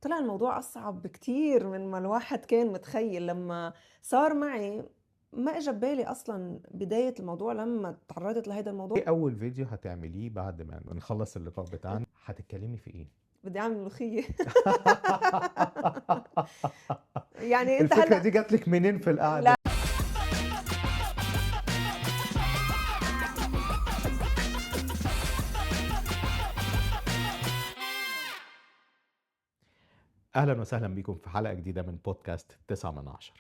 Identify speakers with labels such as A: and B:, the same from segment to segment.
A: طلع الموضوع أصعب بكتير من ما الواحد كان متخيّل. لمّا صار معي ما إجا ببالي أصلًا بداية الموضوع لمّا تعرّضت لهيدا الموضوع.
B: ايه اول فيديو هتعمليه بعد ما نخلص اللقاء بتاعنا؟ هتتكلمي في ايه؟
A: بدي أعمل ملوخية. يعني أنت
B: الفكرة
A: هلأ
B: دي جات لك منين في القعدة؟
A: لا.
B: اهلا وسهلا بيكم في حلقة جديدة من بودكاست 9 من 10.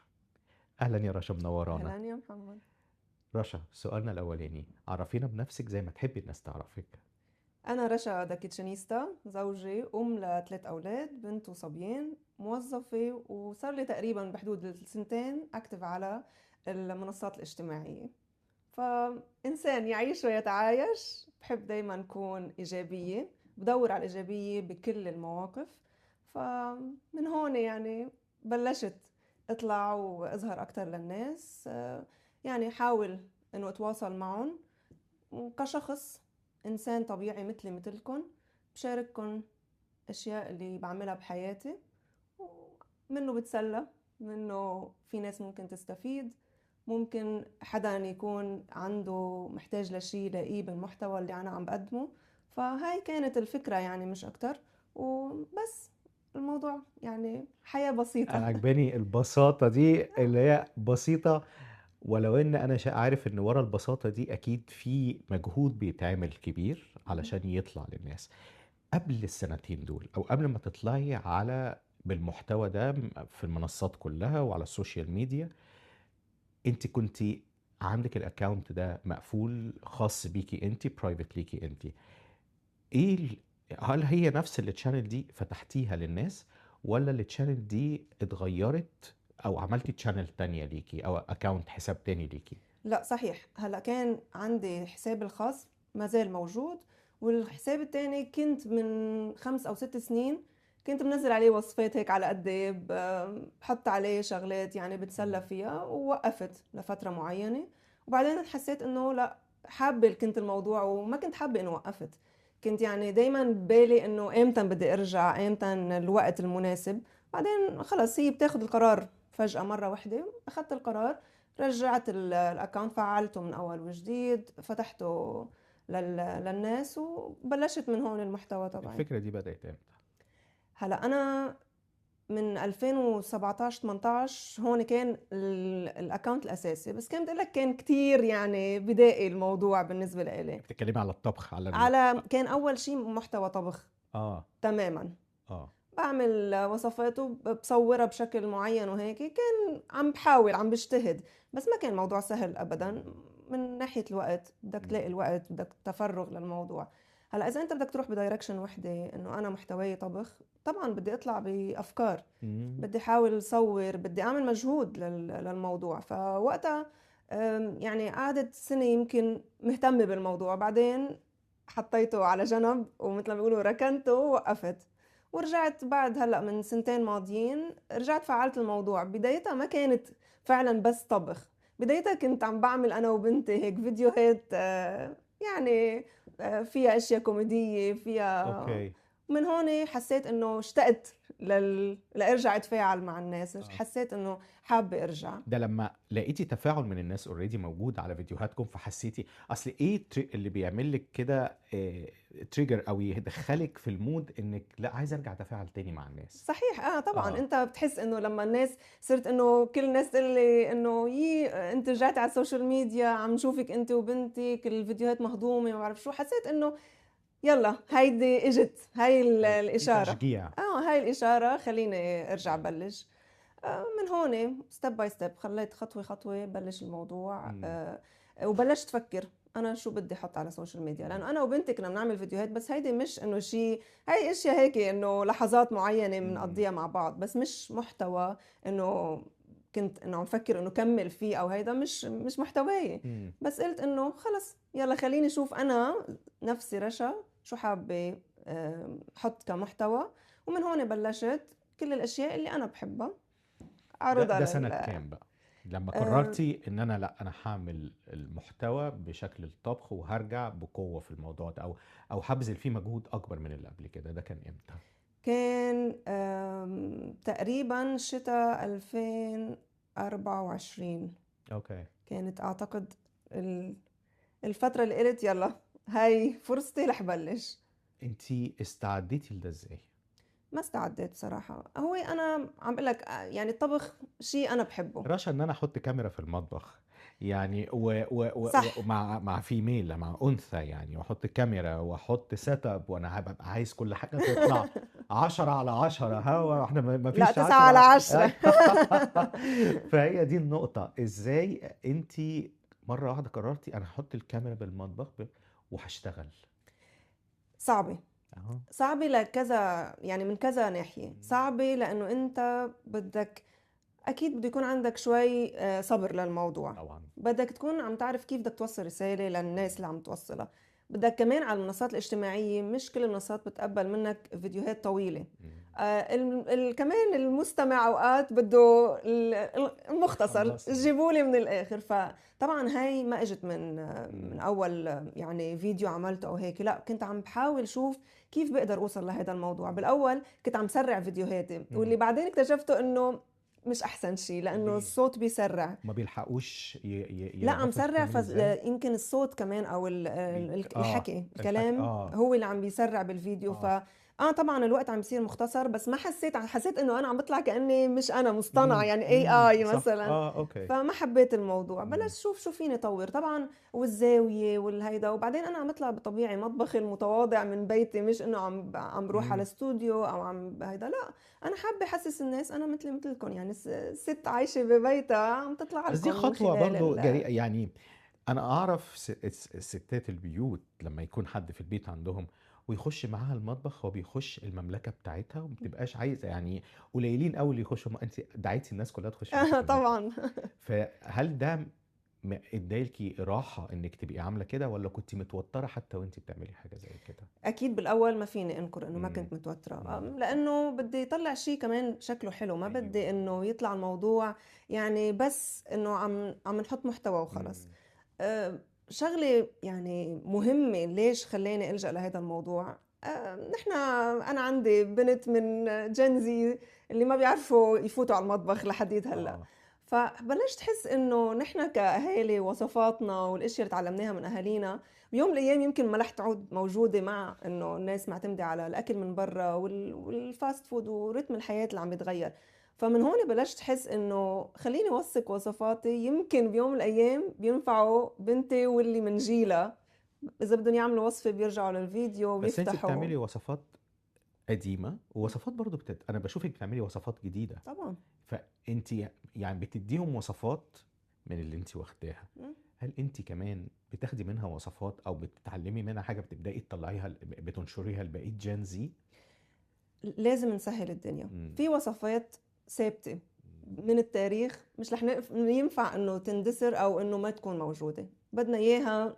B: اهلا يا رشا، منورانا.
A: أهلًا يا محمد.
B: رشا، سؤالنا الاولاني، عرفينا بنفسك زي ما تحبي الناس تعرفك.
A: أنا رشا دا كيتشنيستا، زوجة، أم ل3 أولاد، بنت وصبيان، موظفة، وصار لي تقريبًا بحدود السنتين active على المنصات الاجتماعية. فإنسان يعيش ويتعايش، بحب دايما أكون إيجابية، بدور على الإيجابية بكل المواقف. فمن هون يعني بلشت أطلع وأظهر أكتر للناس، يعني حاول أنه أتواصل معهم وكشخص إنسان طبيعي مثلي مثلكن، بشارككن أشياء اللي بعملها بحياتي، ومنه بتسلى، منه في ناس ممكن تستفيد، ممكن حدا يكون عنده محتاج لشي يلاقيه بالمحتوى اللي أنا عم بقدمه. فهاي كانت الفكرة يعني، مش أكتر وبس. الموضوع يعني حياة
B: انا
A: بسيطة.
B: عجباني البساطة دي اللي هي بسيطة، ولو ان انا عارف ان ورا البساطة دي اكيد في مجهود بيتعمل كبير علشان يطلع للناس. قبل السنتين دول او قبل ما تطلعي على بالمحتوى ده في المنصات كلها وعلى السوشيال ميديا، انت كنت عندك الاكونت ده مقفول خاص بيكي انت، برايفت ليكي انت. ايه هل هي نفس التشانل دي فتحتيها للناس، ولا التشانل دي اتغيرت او عملتي تشانل تانية ليكي او اكونت حساب تاني ليكي؟
A: لا صحيح، هلا كان عندي حسابي الخاص ما زال موجود، والحساب التاني كنت من 5 أو 6 سنين كنت بنزل عليه وصفات هيك على قدي، بحط عليه شغلات يعني بتسلى فيها، ووقفت لفترة معينة. وبعدين حسيت انه لا، حابة كنت الموضوع وما كنت حابة انه وقفت. كنت يعني دايما ببالي انه امتى بدي ارجع، امتى الوقت المناسب. بعدين خلص هي بتاخد القرار فجأة مرة واحدة، اخدت القرار، رجعت الاكونت، فعلته من اول وجديد، فتحته للناس، وبلشت من هون المحتوى تبعي.
B: الفكرة دي بدأت امتى؟
A: هلا انا من 2017 18 هون كان الاكونت الاساسي، بس كان بدي لك كان كتير يعني بدائي الموضوع بالنسبه لإلي.
B: بتتكلمي على الطبخ على
A: على كان اول شيء محتوى طبخ
B: اه.
A: تماما،
B: اه.
A: بعمل وصفات وبصورها بشكل معين، وهيك كان عم بحاول عم بجتهد، بس ما كان موضوع سهل ابدا. من ناحية الوقت بدك تلاقي الوقت، بدك تفرغ للموضوع. هلا اذا انت بدك تروح بدايركشن وحده انه انا محتواي طبخ، طبعا بدي اطلع بافكار،
B: مم.
A: بدي احاول صور، بدي اعمل مجهود للموضوع. فوقتها يعني قعدت سنة يمكن مهتمة بالموضوع، بعدين حطيته على جنب ومثل ما بيقولوا ركنته ووقفت. ورجعت بعد هلأ من سنتين ماضيين، رجعت فعلت الموضوع. بدايتها ما كانت فعلا بس طبخ، بدايتها كنت عم بعمل أنا وبنتي هيك فيديوهات، يعني فيها أشياء كوميدية فيها.
B: اوكي.
A: من هون حسيت إنه اشتقت لأرجع أتفاعل مع الناس،
B: اه،
A: حسيت إنه حابة أرجع.
B: ده لما لقيتي تفاعل من الناس اوريدي موجود على فيديوهاتكم فحسيتي اصل ايه اللي بيعمل لك كده تريجر او يدخلك في المود انك لا عايز ارجع اتفاعل تاني مع الناس؟
A: صحيح، طبعا
B: اه.
A: انت بتحس انه لما الناس صرت انه كل الناس تقول لي انه انت رجعتي على السوشيال ميديا، عم نشوفك انت وبنتك الفيديوهات مهضومه، ما بعرف شو، حسيت انه يلا هيدي اجت هاي
B: في
A: الاشاره.
B: تشجيع.
A: هاي الاشاره، خليني ارجع بلش. من هون ستيب باي ستيب خليت خطوه خطوه بلش الموضوع.
B: مم.
A: وبلشت افكر انا شو بدي احط على السوشيال ميديا، لانه انا وبنتي كنا بنعمل فيديوهات، بس هيدي مش انه شيء، هاي اشياء هيك انه لحظات معينه
B: مم.
A: بنقضيها مع بعض، بس مش محتوى انه كنت انه عم فكر انه كمل فيه، او هيدا مش محتواي.
B: مم.
A: بس قلت انه خلص يلا خليني اشوف انا نفسي رشا شو حابه احط كمحتوى. ومن هون بلشت كل الاشياء اللي انا بحبها
B: ده
A: اعرضها
B: سنة كام بقى لما
A: آه،
B: قررتي ان انا لا انا هعمل المحتوى بشكل الطبخ وهرجع بقوة في الموضوع ده، او هبذل فيه مجهود اكبر من اللي قبل كده؟ ده كان امتى؟
A: كان تقريبا شتاء 2024
B: اوكي.
A: كانت اعتقد الفترة اللي قلت يلا هاي فرصتي رح بلش.
B: انتي استعديتي لده ازاي؟
A: ما استعديت بصراحة. هو أنا عم بقول لك يعني الطبخ شيء أنا بحبه.
B: رشا ان انا احط كاميرا في المطبخ يعني
A: صح.
B: ومع فيميل مع انثى يعني، واحط كاميرا واحط سيت اب، وانا هبقى عايز كل حاجه تطلع 10/10. هوا احنا ما
A: لا،
B: فيش
A: 9 على
B: 10.
A: 10.
B: فهي دي النقطه، ازاي انت مره واحده قررتي انا هحط الكاميرا بالمطبخ وهشتغل؟
A: صعبة.
B: اهو.
A: صعبة لكذا يعني من كذا ناحية. صعبة لأنه أنت بدك أكيد بده يكون عندك شوي صبر للموضوع.
B: طبعا.
A: بدك تكون عم تعرف كيف بدك توصل رسالة للناس اللي عم توصلها. بدك كمان على المنصات الاجتماعية مش كل المنصات بتقبل منك فيديوهات طويلة. كمان المستمع أوقات بده المختصر،
B: خلصني.
A: جيبوا لي من الآخر. فطبعا هاي ما اجت من أول يعني فيديو عملته أو هيك. لا، كنت عم بحاول شوف كيف بقدر أوصل لهذا الموضوع. بالأول كنت عم سرع فيديوهاتي، واللي بعدين اكتشفته إنه مش احسن شيء لانه
B: ليه؟
A: الصوت بيسرع.
B: ما بيلحقوش
A: لا، عم
B: يعرفوا انت
A: سرع
B: بتعملي ازاي؟
A: يمكن الصوت كمان او الحكي
B: الحكي
A: الكلام هو اللي عم بيسرع بالفيديو.
B: اه.
A: طبعا الوقت عم بيصير مختصر، بس ما حسيت انه انا عم بطلع كاني مش انا مصطنع يعني اي
B: صح.
A: مثلا.
B: اوكي.
A: فما حبيت الموضوع.
B: مم.
A: بلش شوف شو فيني طور طبعا، والزاويه والهيدا. وبعدين انا عم بطلع بطبيعي مطبخي المتواضع من بيتي، مش انه عم بروح على استوديو او عم هيدا. لا، انا حابه احسس الناس انا مثلكم يعني ست عايشه ببيتها عم تطلع
B: بس دي
A: لكم من
B: خطوة
A: خلال
B: برضو جريئة يعني. أنا أعرف ستات البيوت لما يكون حد في البيت عندهم ويخش معاها المطبخ، هو بيخش المملكة بتاعتها وما بتبقاش عايزة يعني. قليلين قوي اللي يخشوا، ما أنت دعيتي الناس كلها تخش معاكي في المطبخ.
A: طبعا.
B: فهل ده ادالكي راحة إنك تبقي عاملة كده، ولا كنت متوترة حتى وأنت بتعملي حاجة زي كده؟
A: اكيد بالاول ما فيني انكر انه ما
B: امم.
A: كنت متوتره،
B: امم.
A: لانه بدي يطلع شيء كمان شكله حلو. ما بدي
B: أيوه.
A: انه يطلع الموضوع يعني بس انه عم نحط محتوى وخلص.
B: امم.
A: شغله يعني مهمه ليش خلاني الجا لهذا الموضوع. انا عندي بنت من جنزي اللي ما بيعرفوا يفوتوا على المطبخ لحديت هلا.
B: آه.
A: فبلشت احس انه نحن كاهالي وصفاتنا والاشياء اللي تعلمناها من اهالينا بيوم من الايام يمكن ما رح تعود موجوده، مع انه الناس معتمده على الاكل من برا والفاست فود ورتم الحياه اللي عم يتغير. فمن هون بلشت احس انه خليني اوثق وصفاتي، يمكن بيوم من الايام بينفعوا بنتي واللي من جيلها. اذا بدهم يعملوا وصفه بيرجعوا للفيديو
B: بس أنت
A: وبيفتحوا.
B: بتعملي وصفات قديمة ووصفات برضو انا بشوفك بتعملي وصفات جديدة.
A: طبعا.
B: فانت يعني بتديهم وصفات من اللي انت واخداها.
A: مم.
B: هل انت كمان بتاخدي منها وصفات او بتتعلمي منها حاجة بتبدأي تطلعيها بتنشريها لبقية جين زي؟
A: لازم نسهل الدنيا.
B: مم.
A: في وصفات ثابته من التاريخ مش رح ينفع انه تندثر او انه ما تكون موجوده. بدنا اياها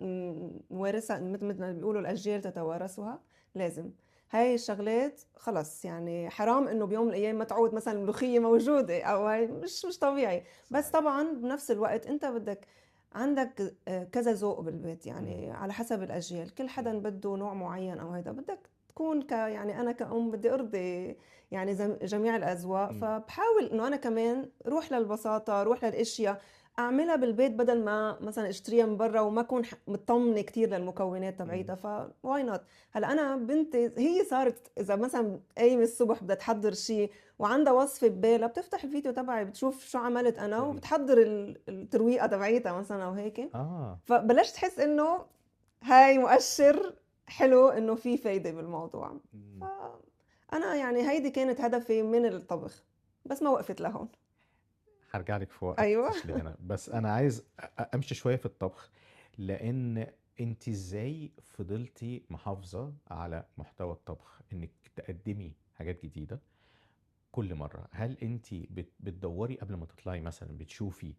A: نورثها مثل ما بيقولوا الاجيال تتوارثها. لازم هاي الشغلات خلص يعني حرام انه بيوم من الايام ما تعود مثلا الملوخيه موجوده، او هاي مش طبيعي. بس
B: صحيح.
A: طبعا بنفس الوقت انت بدك عندك كذا ذوق بالبيت يعني
B: مم.
A: على حسب الاجيال. كل حدا
B: مم.
A: بده نوع معين او هيدا. بدك تكون يعني انا كأم بدي ارضي يعني جميع الأذواق.
B: مم.
A: فبحاول إنه أنا كمان روح للبساطة، روح للأشياء أعملها بالبيت بدل ما مثلا اشتريها من برا وما أكون مطمنة كتير للمكونات
B: مم.
A: تبعيتها. فواي نوت. هلا أنا بنتي هي صارت إذا مثلا قايمة الصبح بدها تحضر شيء وعندها وصفة ببالها، بتفتح الفيديو تبعي بتشوف شو عملت أنا
B: جميل.
A: وبتحضر الترويقة تبعيتها مثلا أو هيك.
B: اه.
A: فبلشت تحس إنه هاي مؤشر حلو إنه في فايدة بالموضوع.
B: مم.
A: أنا يعني هيدي كانت هدفي من الطبخ، بس ما وقفت لهون.
B: هرجع لك في وقت
A: أيوة.
B: لهنا، بس انا عايز امشي شوية في الطبخ. لان انت ازاي فضلتي محافظة على محتوى الطبخ انك تقدمي حاجات جديدة كل مرة؟ هل انت بتدوري قبل ما تطلعي مثلا بتشوفي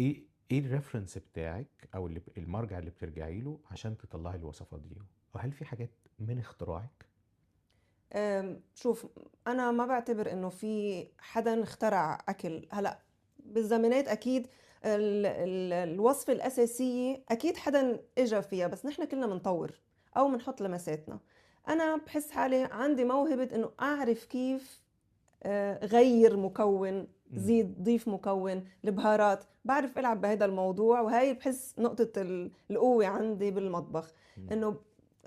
B: ايه الريفرنس بتاعك او المرجع اللي بترجعي له عشان تطلعي الوصفات دي؟ وهل في حاجات من اختراعك؟
A: شوف، أنا ما بعتبر إنه في حدا اخترع أكل. هلأ بالزمانات أكيد الوصفة الأساسية أكيد حدا إجا فيها، بس نحن كلنا منطور أو منحط لمساتنا. أنا بحس حالي عندي موهبة إنه أعرف كيف غير مكون،
B: مم.
A: زيد ضيف مكون، البهارات، بعرف العب بهذا الموضوع. وهي بحس نقطة القوة عندي بالمطبخ،
B: مم.
A: انه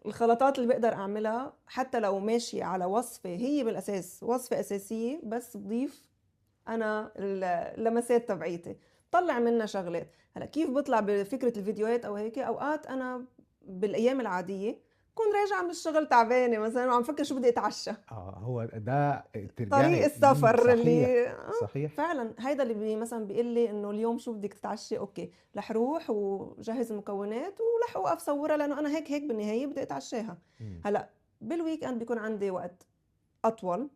A: الخلطات اللي بقدر اعملها حتى لو ماشية على وصفة هي بالاساس وصفة اساسية، بس بضيف انا اللمسات تبعيتي، طلع منها شغلات. هلا كيف بطلع بفكرة الفيديوهات او هيك؟ اوقات انا بالايام العادية كون راجعة من الشغل تعبانة مثلا وعم فكر شو بدي اتعشى،
B: هو ده
A: طريق
B: ترجعي
A: السفر
B: صحيح
A: اللي
B: صحيح.
A: فعلا هيدا اللي مثلا بيقول لي انه اليوم شو بدك تتعشي، اوكي رح روح وجهز المكونات ورح اوقف صورها، لانه انا هيك بالنهايه بدي اتعشاها.
B: مم.
A: هلا بالويك اند بيكون عندي وقت اطول،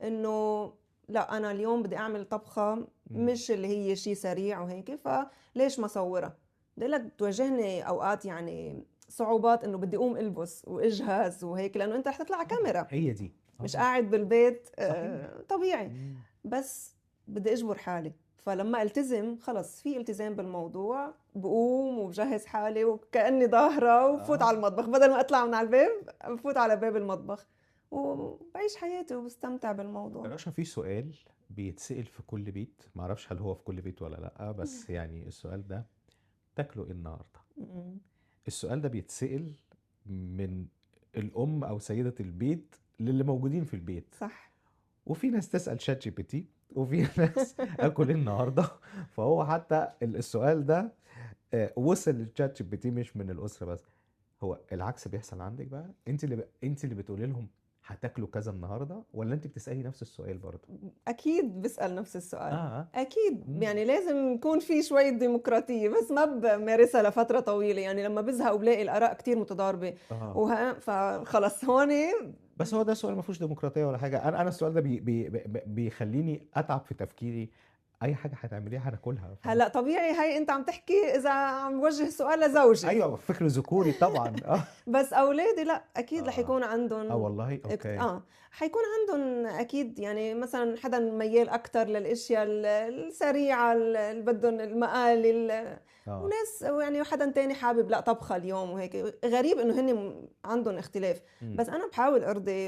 A: انه لا انا اليوم بدي اعمل طبخه
B: مم.
A: مش اللي هي شيء سريع وهيك، فليش ما صورها؟ بدي لك بتواجهني اوقات يعني صعوبات انه بدي اقوم البس واجهز وهيك، لانه انت رح تطلع على كاميرا
B: هي دي
A: مش
B: اه
A: قاعد بالبيت
B: صحيح.
A: طبيعي.
B: مم.
A: بس بدي اجبر حالي، فلما التزم خلص في التزام بالموضوع، بقوم وبجهز حالي وكأني ظاهرة وبفوت على المطبخ، بدل ما اطلع من على الباب بفوت على باب المطبخ وبعيش حياتي وبستمتع بالموضوع.
B: رشا، في سؤال بيتسأل في كل بيت، معرفش هل هو في كل بيت ولا لأ، بس يعني السؤال ده: تاكلوا ايه النهارده؟
A: مم.
B: السؤال ده بيتسأل من الأم أو سيدة البيت للي موجودين في البيت.
A: صح.
B: وفي ناس تسأل شات جي بي تي، وفي ناس اكل ايه النهارده. فهو حتى السؤال ده وصل للشات جي بي تي، مش من الأسرة بس. هو العكس بيحصل عندك بقى، انت اللي بتقولي لهم هتاكلوا كذا النهارده، ولا انت بتسألي نفس السؤال برضه؟
A: اكيد بسأل نفس السؤال،
B: اه
A: اكيد
B: مم.
A: يعني لازم يكون في شوية ديمقراطية، بس ما بمارسها لفترة طويلة، يعني لما بزهق وبلاقي الاراء كتير متضاربة
B: اه
A: فخلص هون.
B: بس هو ده سؤال ما فيهوش ديمقراطيه ولا حاجه. انا السؤال ده بيخليني اتعب في تفكيري. اي حاجه هتعمليها هناكلها.
A: هلا طبيعي هي انت عم تحكي اذا عم وجه سؤال لزوجك،
B: ايوه، فكر ذكوري طبعا
A: بس اولادي لا اكيد رح
B: اه
A: يكون عندهم
B: والله اوكي.
A: حيكون عندهم اكيد، يعني مثلا حدا ميال اكثر للاشياء السريعه اللي بدهم المقالي
B: اه
A: وناس يعني حدا تاني حابب لا طبخه اليوم وهيك. غريب انه هن عندهم اختلاف،
B: مم.
A: بس انا بحاول ارضي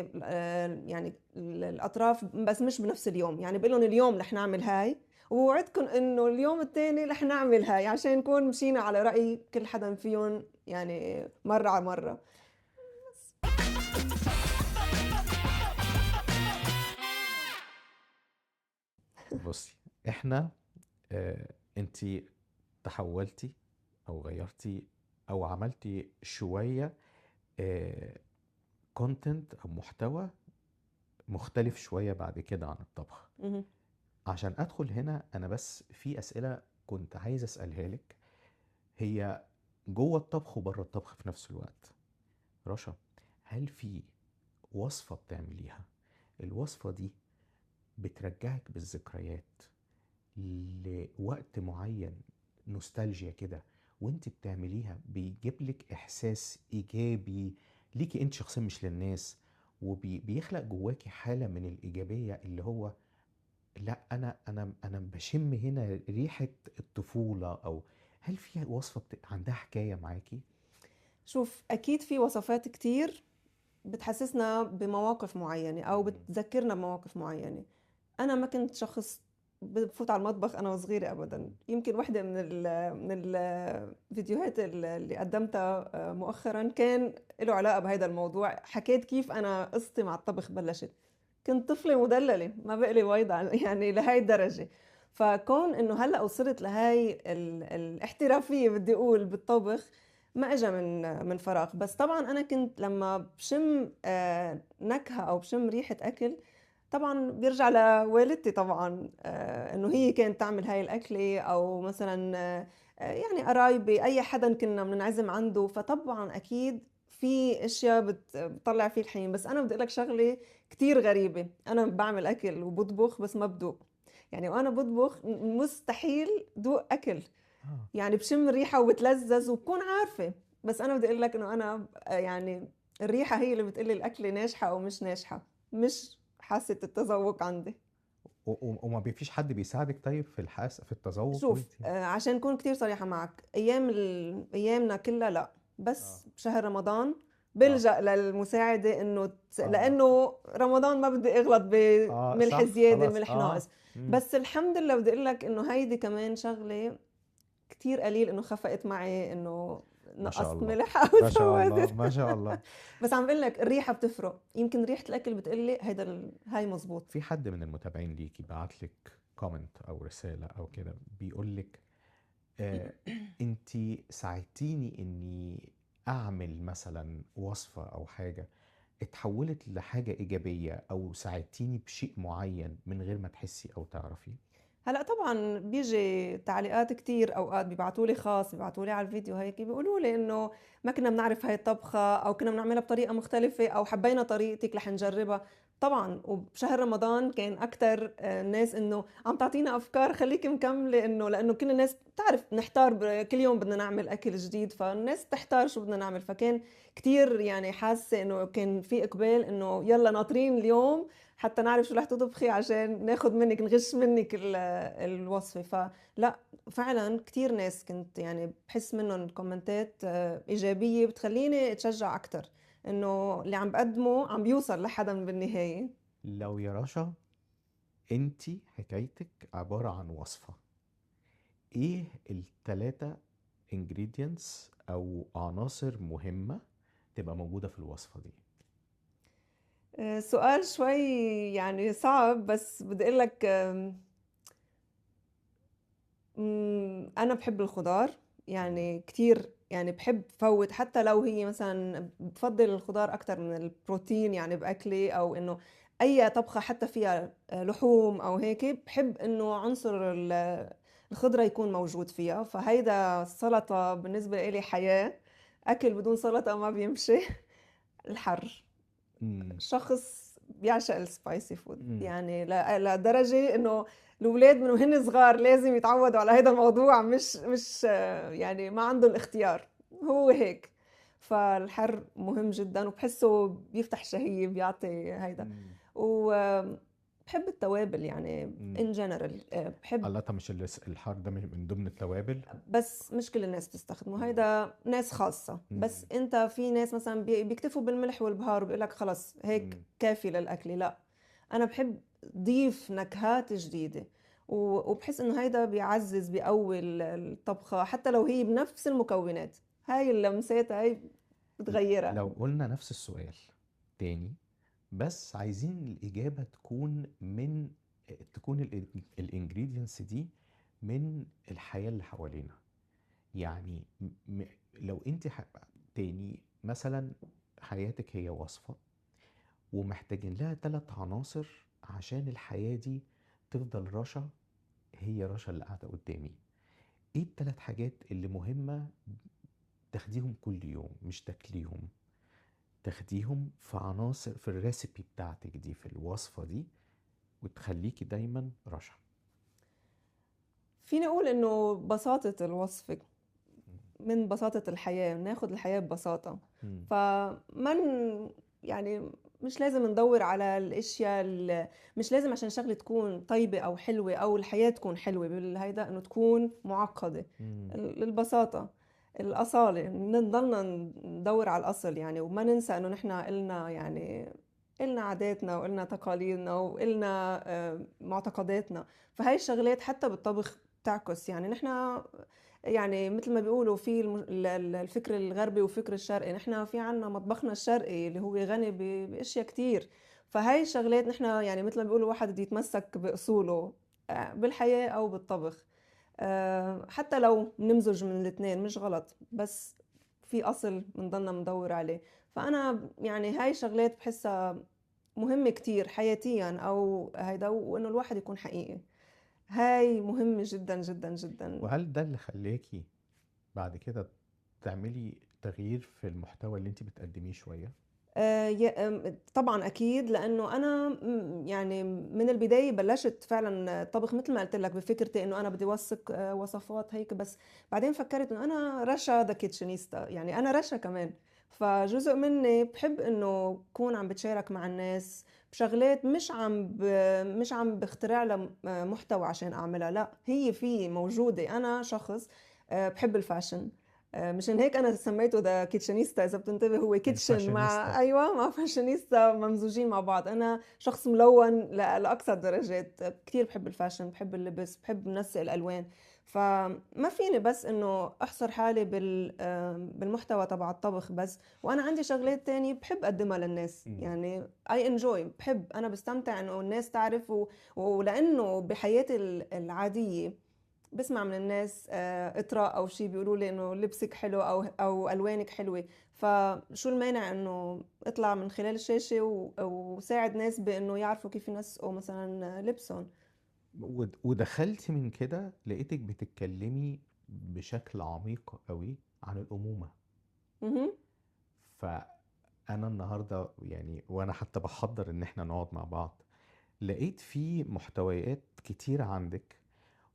A: يعني الاطراف، بس مش بنفس اليوم، يعني بقول لهم اليوم رح نعمل هاي ووعدكم انه اليوم التاني رح نعمل هاي، عشان نكون مشينا على رأي كل حدا فيهم يعني مرة على مرة.
B: بصي، احنا انتي تحولتي او غيرتي او عملتي شويه كونتنت او محتوى مختلف شويه بعد كده عن الطبخ.
A: مهم.
B: عشان ادخل هنا انا بس في اسئله كنت عايز اسالها لك، هي جوه الطبخ وبره الطبخ في نفس الوقت. رشا، هل في وصفه بتعمليها الوصفه دي بترجعك بالذكريات لوقت معين، نوستالجيا كده، وانت بتعمليها بيجيب لك احساس ايجابي ليكي انت شخصيا مش للناس، وبيخلق جواكي حالة من الايجابية، اللي هو لا انا بشم هنا ريحة الطفولة؟ او هل في وصفة عندها حكاية معاكي؟
A: شوف أكيد في وصفات كتير بتحسسنا بمواقف معينة أو
B: مم.
A: بتذكرنا بمواقف معينة. أنا ما كنت شخص بفوت على المطبخ أنا وصغيرة أبدا. يمكن واحدة من الفيديوهات اللي قدمتها مؤخرا كان له علاقة بهذا الموضوع، حكيت كيف أنا قصتي مع الطبخ بلشت. كنت طفلة مدللة ما بقلي بيضة يعني لهي الدرجة. فكون إنه هلأ وصلت لهي الاحترافية بدي أقول بالطبخ، ما اجى من فراغ. بس طبعا انا كنت لما بشم نكهه او بشم ريحه اكل، طبعا بيرجع لوالدتي طبعا، انه هي كانت تعمل هاي الاكله، او مثلا يعني قرايبي اي حدا كنا بننعزم عنده، فطبعا اكيد في اشياء بتطلع فيه الحين. بس انا بدي اقول لك شغله كتير غريبه، انا بعمل اكل وبطبخ بس ما بدوق، يعني وانا بطبخ مستحيل دوق اكل،
B: اه
A: يعني بشم الريحة وبتلذذ وبكون عارفة. بس أنا بدي أقول لك إنه أنا يعني الريحة هي اللي بتقلي الأكل ناجحة أو مش ناجحة، مش حاسة التذوق عندي.
B: وما فيش حد بيساعدك طيب في في التذوق
A: شوف
B: وانت؟
A: عشان أكون كتير صريحة معك، أيامنا كلها لا،
B: اه
A: بس بشهر رمضان بلجأ للمساعدة إنه
B: اه
A: لأنه رمضان ما بدي أغلط بملح
B: صح
A: زيادة
B: خلاص
A: ملح ناقص. بس الحمد لله بدي أقول لك إنه هيدي كمان شغلة كتير قليل إنه خفقت معي إنه
B: ما شاء
A: نقصت
B: الله
A: ملح أو
B: ما شاء الله
A: زودت.
B: ما شاء الله.
A: بس عم بقول لك الريحة بتفرق، يمكن ريحة الأكل بتقلي هيدا هاي مزبوط.
B: في حد من المتابعين ليكي بعت لك كومنت او رسالة او كده بيقول لك انتي ساعدتيني اني اعمل مثلا وصفة او حاجة اتحولت لحاجة ايجابية او ساعدتيني بشيء معين من غير ما تحسي او تعرفي.
A: هلا طبعا بيجي تعليقات كتير، اوقات بيبعتوا لي خاص، بيبعتوا لي على الفيديو هيك بيقولوا لي انه ما كنا بنعرف هاي الطبخه، او كنا بنعملها بطريقه مختلفه، او حبينا طريقتك رح نجربها. طبعا وبشهر رمضان كان اكثر الناس انه عم تعطينا افكار خليكي مكمله، انه لانه كل الناس بتعرف نحتار كل يوم بدنا نعمل اكل جديد، فالناس تحتار شو بدنا نعمل. فكان كتير يعني حاسه انه كان في اقبال انه يلا ناطرين اليوم حتى نعرف شو رح تطبخي عشان ناخد منك نغش منك الوصفة. فلا فعلا كتير ناس كنت يعني بحس منهم كومنتات إيجابية بتخليني أتشجع أكتر إنه اللي عم بقدمه عم بيوصل لحدا بالنهاية.
B: لو يا رشا انتي حكايتك عبارة عن وصفة، ايه التلاتة ingredients او عناصر مهمة تبقى موجودة في الوصفة دي؟
A: سؤال شوي يعني صعب، بس بدي أقول لك أنا بحب الخضار يعني كتير، يعني بحب فوت حتى لو هي مثلا بفضل الخضار أكتر من البروتين يعني بأكلي، أو إنه أي طبخة حتى فيها لحوم أو هيك بحب إنه عنصر الخضرة يكون موجود فيها. فهيدا السلطة بالنسبة إلي حياة، أكل بدون سلطة ما بيمشي. الحر،
B: مم.
A: شخص بيعشق السبايسي فود
B: مم.
A: يعني لدرجة انه الاولاد من وهن صغار لازم يتعودوا على هذا الموضوع، مش يعني ما عنده الاختيار، هو هيك. فالحر مهم جدا وبحسه بيفتح شهية بيعطي هيدا.
B: مم.
A: وبحب التوابل يعني
B: مم.
A: ان جنرال بحب.
B: الله، طب مش الحار ده من ضمن التوابل؟
A: بس مش كل الناس بتستخدمه،
B: مم.
A: هيدا ناس خاصة. بس
B: مم.
A: انت في ناس مثلا بيكتفوا بالملح والبهار وبيقول لك خلص هيك
B: مم.
A: كافي للأكل. لا، أنا بحب ضيف نكهات جديدة، وبحس إنه هيدا بيعزز بيقوي الطبخة حتى لو هي بنفس المكونات. هاي اللمسات هاي بتغيرها.
B: لو قلنا نفس السؤال تاني، بس عايزين الإجابة تكون الانجريدينتس دي من الحياة اللي حوالينا. يعني لو انت تاني مثلا حياتك هي وصفة ومحتاجين لها 3 عناصر عشان الحياة دي تفضل رشا، هي رشا اللي قاعدة قدامي، ايه ال3 حاجات اللي مهمة تاخديهم كل يوم، مش تاكليهم، تاخديهم في عناصر في الريسيبي بتاعتك دي في الوصفة دي وتخليكي دايما رشا؟
A: فيني أقول إنه بساطة الوصفة من بساطة الحياة، ناخد الحياة ببساطة.
B: مم.
A: يعني مش لازم ندور على الاشياء مش لازم عشان شغلة تكون طيبة او حلوة او الحياة تكون حلوة بالهيدا انه تكون معقدة.
B: مم.
A: البساطة، الأصالة، نضلنا ندور على الأصل يعني، وما ننسى انه نحن إلنا يعني إلنا عاداتنا وإلنا تقاليدنا وإلنا معتقداتنا. فهاي الشغلات حتى بالطبخ بتعكس يعني نحن يعني مثل ما بيقولوا في الفكر الغربي والفكر الشرقي. نحن في عنا مطبخنا الشرقي اللي هو غني باشياء كتير. فهاي الشغلات نحن يعني مثل ما بيقولوا واحد بده يتمسك باصوله بالحياة او بالطبخ. حتى لو نمزج من الاثنين مش غلط، بس في اصل بنضلنا ندور عليه. فانا يعني هاي شغلات بحسها مهمة كتير حياتيا او هيدا، وانه الواحد يكون حقيقي. هاي مهمة جدا جدا جدا.
B: وهل ده اللي خلاكي بعد كده تعملي تغيير في المحتوى اللي انت بتقدميه شوية؟
A: طبعا اكيد، لانه انا يعني من البدايه بلشت فعلا طبخ مثل ما قلت لك بفكرتي انه انا بدي وثق وصفات هيك. بس بعدين فكرت انه انا رشا ذا كيتشنيستا، يعني انا رشا كمان. فجزء مني بحب انه بكون عم بتشارك مع الناس بشغلات، مش عم بخترع لها محتوى عشان اعملها. لا، هي في موجوده. انا شخص بحب الفاشن، مشان هيك انا سميته ذا كيتشنيستا، اذا بتنتبه هو كيتشن مع
B: الفاشينيستا.
A: ايوه مع فاشينيستا ممزوجين مع بعض. انا شخص ملون لاقصى الدرجات، كتير بحب الفاشن، بحب اللبس، بحب نسق الالوان. فما فيني بس انه احصر حالي بالمحتوى تبع الطبخ بس، وانا عندي شغلات تانية بحب اقدمها للناس.
B: مم.
A: يعني اي انجوي، بحب، انا بستمتع انه الناس تعرف ولانه بحياتي العادية بسمع من الناس اطراء او شيء بيقولوا لي انه لبسك حلو او الوانك حلوه، فشو المانع انه اطلع من خلال الشاشه وساعد ناس بانه يعرفوا كيف ينسقوا مثلا لبسهم.
B: ودخلتي من كده لقيتك بتتكلمي بشكل عميق قوي عن الأمومة.
A: مهم.
B: فأنا النهاردة يعني وأنا حتى بحضر إن احنا نقعد مع بعض، لقيت في محتويات كتيرة عندك.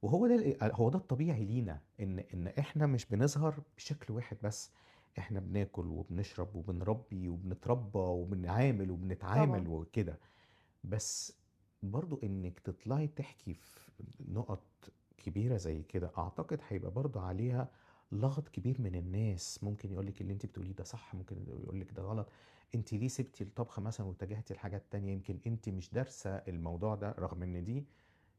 B: وهو ده هو ده الطبيعي لينا، ان احنا مش بنظهر بشكل واحد بس. احنا بناكل وبنشرب وبنربي وبنتربى وبنعامل وبنتعامل
A: طبعا.
B: وكده. بس برضو انك تطلعي تحكي في نقط كبيرة زي كده، اعتقد هيبقى برضو عليها لغط كبير من الناس. ممكن يقولك اللي انت بتقوليه ده صح، ممكن يقولك ده غلط. انت ليه سبتي الطبخ مثلا واتجهتي لحاجات تانية؟ يمكن انت مش دارسة الموضوع ده، رغم ان دي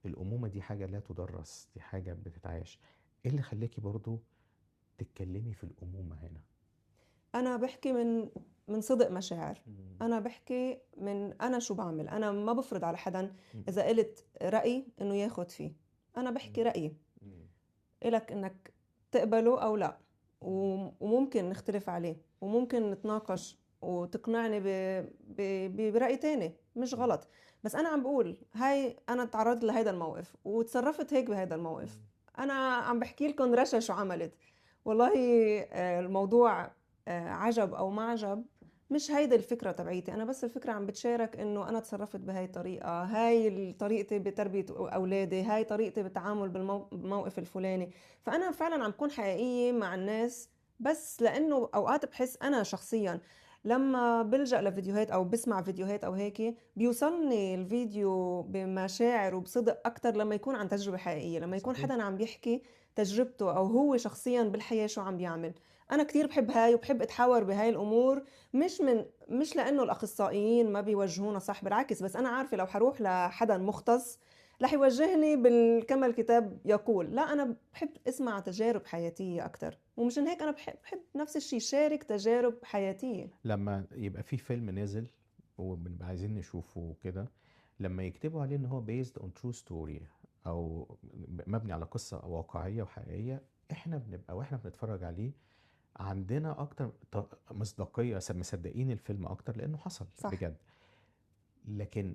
B: الأمومة دي حاجة لا تدرس، دي حاجة بتتعاش. ايه اللي خلاكي برضو تتكلمي في الأمومة هنا؟
A: انا بحكي من صدق مشاعر.
B: مم.
A: انا بحكي من انا شو بعمل، انا ما بفرض على حدا.
B: مم.
A: اذا قلت رأي انه ياخد فيه، انا بحكي
B: مم.
A: رأيي،
B: مم.
A: إلك إنك تقبله أو لا.
B: مم.
A: وممكن نختلف عليه، وممكن نتناقش وتقنعني برأي تاني مش
B: مم.
A: غلط. بس أنا عم بقول هاي أنا تعرضت لهيدا الموقف وتصرفت هيك بهيدا الموقف.
B: مم.
A: أنا عم بحكي لكم رشا شو عملت. والله الموضوع عجب أو ما عجب، مش هيدي الفكرة تبعيتي أنا، بس الفكرة عم بتشارك إنه أنا تصرفت بهاي الطريقة، هاي طريقتي بتربية أولادي، هاي طريقتي بالتعامل بالموقف الفلاني. فأنا فعلا عم بكون حقيقية مع الناس. بس لأنه أوقات بحس أنا شخصيا لما بلجأ لفيديوهات أو بسمع فيديوهات أو هيك، بيوصلني الفيديو بمشاعر وبصدق أكتر لما يكون عن تجربة حقيقية، لما يكون
B: صحيح.
A: حدا عم بيحكي تجربته أو هو شخصيا بالحياة شو عم بيعمل. انا كتير بحب هاي وبحب اتحاور بهاي الامور، مش لانه الاخصائيين ما بيوجهونا صح، بالعكس، بس انا عارفه لو حروح لحدا مختص رح يوجهني كما الكتاب يقول. لا، انا بحب اسمع تجارب حياتيه اكثر، ومشان هيك انا بحب نفس الشيء شارك تجارب حياتيه.
B: لما يبقى في فيلم نازل وبنبقى عايزين نشوفه وكده، لما يكتبوا عليه ان هو based on true story او مبني على قصة واقعية وحقيقية، احنا بنبقى واحنا بنتفرج عليه عندنا اكتر مصداقية، مصدقين الفيلم اكتر لانه حصل
A: صح.
B: بجد. لكن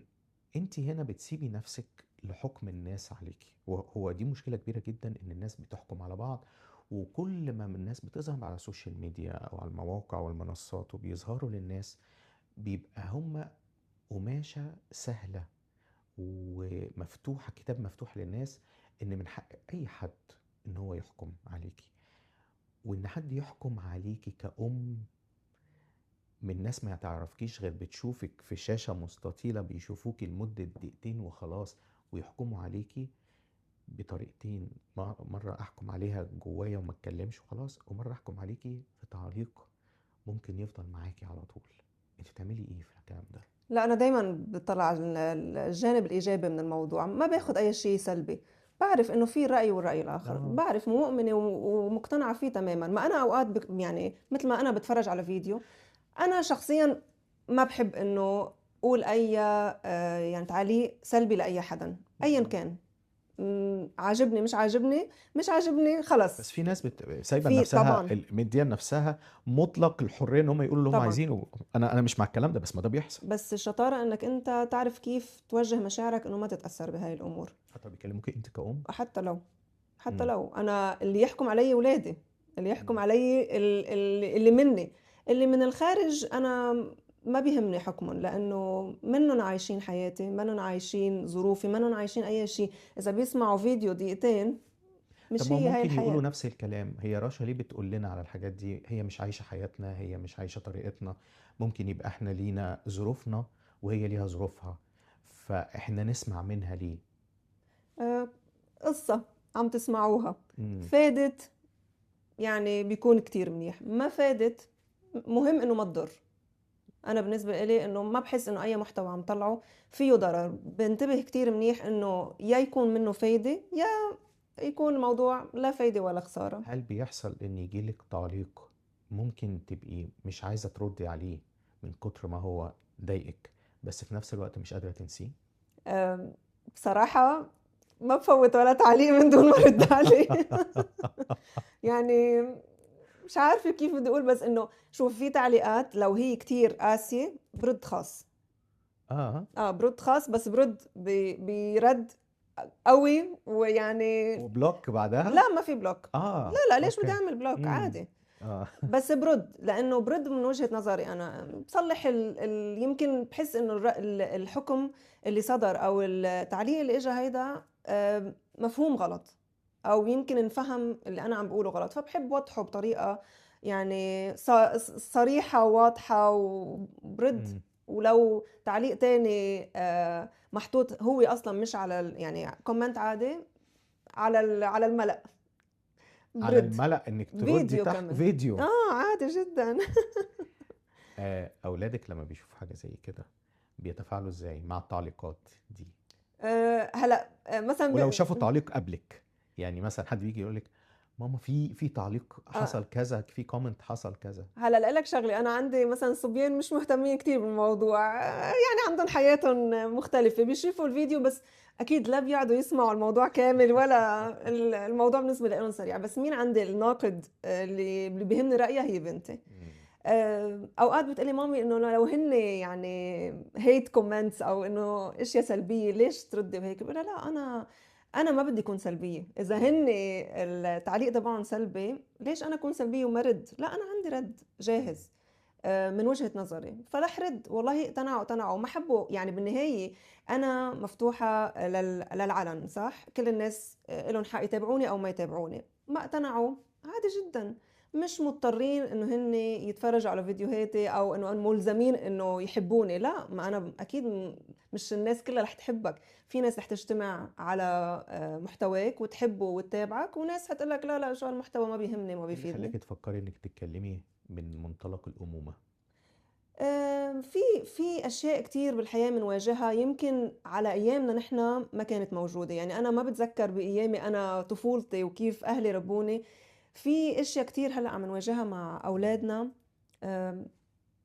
B: انت هنا بتسيبي نفسك لحكم الناس عليكي، وهو دي مشكلة كبيرة جدا ان الناس بتحكم على بعض. وكل ما من الناس بتظهر على السوشيال ميديا او على المواقع والمنصات وبيظهروا للناس، بيبقى هم قماشة سهلة ومفتوحة، كتاب مفتوح للناس، ان من حق اي حد ان هو يحكم عليكي. وان حد يحكم عليكي كأم من ناس ما تعرفكيش غير بتشوفك في شاشة مستطيلة، بيشوفوكي لمدة دقيقتين وخلاص ويحكموا عليكي بطريقتين. مرة أحكم عليها جوايا وما اتكلمش وخلاص، ومرة أحكم عليكي في تعليق ممكن يفضل معاكي على طول. انت بتعملي ايه في الكلام ده؟
A: لا، انا دايما بطلع على الجانب الايجابي من الموضوع، ما باخد اي شيء سلبي. بعرف انه في راي والراي الاخر،
B: اه.
A: بعرف مؤمنه ومقتنعه فيه تماما. ما انا اوقات يعني مثل ما انا بتفرج على فيديو، انا شخصيا ما بحب انه اقول اي يعني تعليق سلبي لاي حدا ايا
B: مم.
A: كان. عاجبني مش عاجبني، مش عاجبني
B: بس
A: خلص.
B: في ناس سايبه
A: في
B: لنفسها
A: طبعا.
B: مديه لنفسها مطلق الحريه ان هم يقولوا اللي هم
A: طبعا.
B: عايزينه. انا مش مع الكلام ده، بس ما ده بيحصل.
A: بس الشطاره انك انت تعرف كيف توجه مشاعرك انه ما تتاثر بهاي الامور.
B: حتى بيكلموك انت كأم.
A: حتى
B: مم.
A: لو انا اللي يحكم علي ولادي، اللي يحكم
B: مم.
A: علي اللي مني، اللي من الخارج انا ما بيهمني حكمهم، لانه منهم عايشين حياتي، منهم عايشين ظروفي، منهم عايشين اي شيء. اذا بيسمعوا فيديو دقيقتين،
B: طب
A: مش
B: ما هو
A: هي هاي
B: ممكن يقولوا
A: الحياة.
B: نفس الكلام. هي رشا ليه بتقول لنا على الحاجات دي؟ هي مش عايشه حياتنا، هي مش عايشه طريقتنا. ممكن يبقى احنا لينا ظروفنا وهي ليها ظروفها، فاحنا نسمع منها ليه؟
A: قصة عم تسمعوها
B: مم.
A: فادت، يعني بيكون كتير منيح. ما فادت، مهم إنه ما تضر. أنا بالنسبة إلي إنه ما بحس إنه أي محتوى عم طلعه فيه ضرر، بنتبه كتير منيح إنه يا يكون منه فايدة يا يكون الموضوع لا فايدة ولا خسارة.
B: هل بيحصل ان يجيلك تعليق ممكن تبقي مش عايزة تردي عليه من كتر ما هو ضايقك، بس في نفس الوقت مش قادرة تنسيه؟
A: أم، بصراحة ما بفوت ولا تعليق من دون ما أرد عليه. يعني مش عارفة كيف بدي أقول، بس إنه شوف، في تعليقات لو هي كتير قاسية برد خاص.
B: اه.
A: برد خاص، بس برد برد قوي ويعني.
B: وبلوك بعدها؟
A: لا، ما في بلوك.
B: اه،
A: لا لا، ليش بدي
B: اوكي.
A: اعمل بلوك؟
B: امم.
A: عادي.
B: اه.
A: بس برد، لانه برد من وجهة نظري انا بصلح يمكن بحس انه الحكم اللي صدر او التعليق اللي اجى هيدا مفهوم غلط، او يمكن انفهم اللي انا عم بقوله غلط، فبحب وضحه بطريقة يعني صريحة وواضحة وبرد.
B: امم.
A: ولو تعليق تاني محطوط هو اصلا مش على يعني كومنت عادي على على الملأ،
B: على
A: برد.
B: الملأ انك تردي
A: فيديو
B: تحت
A: كمان.
B: فيديو؟
A: عادي جدا.
B: اولادك لما بيشوفوا حاجة زي كده بيتفاعلوا ازاي مع التعليقات دي؟
A: هلا مثلا
B: ولو شافوا تعليق قبلك، يعني مثلا حد بيجي يقولك ماما في تعليق
A: آه،
B: حصل كذا، في كومنت حصل كذا.
A: هلا لك شغله، انا عندي مثلا صبيان مش مهتمين كتير بالموضوع، يعني عندهم حياتهم مختلفه، بيشوفوا الفيديو بس اكيد لا بيقعدوا يسمعوا الموضوع كامل، ولا الموضوع بالنسبه لهم سريع. بس مين عندي الناقد اللي بيهمني رايها هي بنتي.
B: مم.
A: اوقات بتقلي مامي انه لو هن يعني هيت كومنتس او انه اشياء سلبيه ليش تردي بهيك، بقول لها لا، انا ما بدي اكون سلبيه. اذا
B: مم.
A: هن التعليق تبعهم سلبي، ليش انا اكون سلبيه وما رد؟ لا، انا عندي رد
B: مم.
A: جاهز من وجهة نظري، فرح رد. والله اقتنعوا ما حبوا، يعني بالنهاية أنا مفتوحة للعلن، صح؟ كل الناس لهم حق يتابعوني أو ما يتابعوني. ما اقتنعوا عادي جدا، مش مضطرين إنه هن يتفرجوا على فيديوهاتي أو إنه ملزمين إنه يحبوني. لا، ما أنا أكيد مش الناس كلها رح تحبك. في ناس رح تجتمع على محتواك وتحبه وتتابعك، وناس هتقولك لا لا، شو المحتوى ما بيهمني ما
B: ايه اللي
A: بيفيدني.
B: خلاكي تفكري انك تتكلمي من منطلق الأمومة؟
A: في أشياء كتير بالحياة بنواجهها يمكن على أيامنا نحن ما كانت موجودة. يعني أنا ما بتذكر بأيامي أنا طفولتي وكيف أهلي ربوني. في أشياء كتير هلأ عم نواجهها مع أولادنا. آم،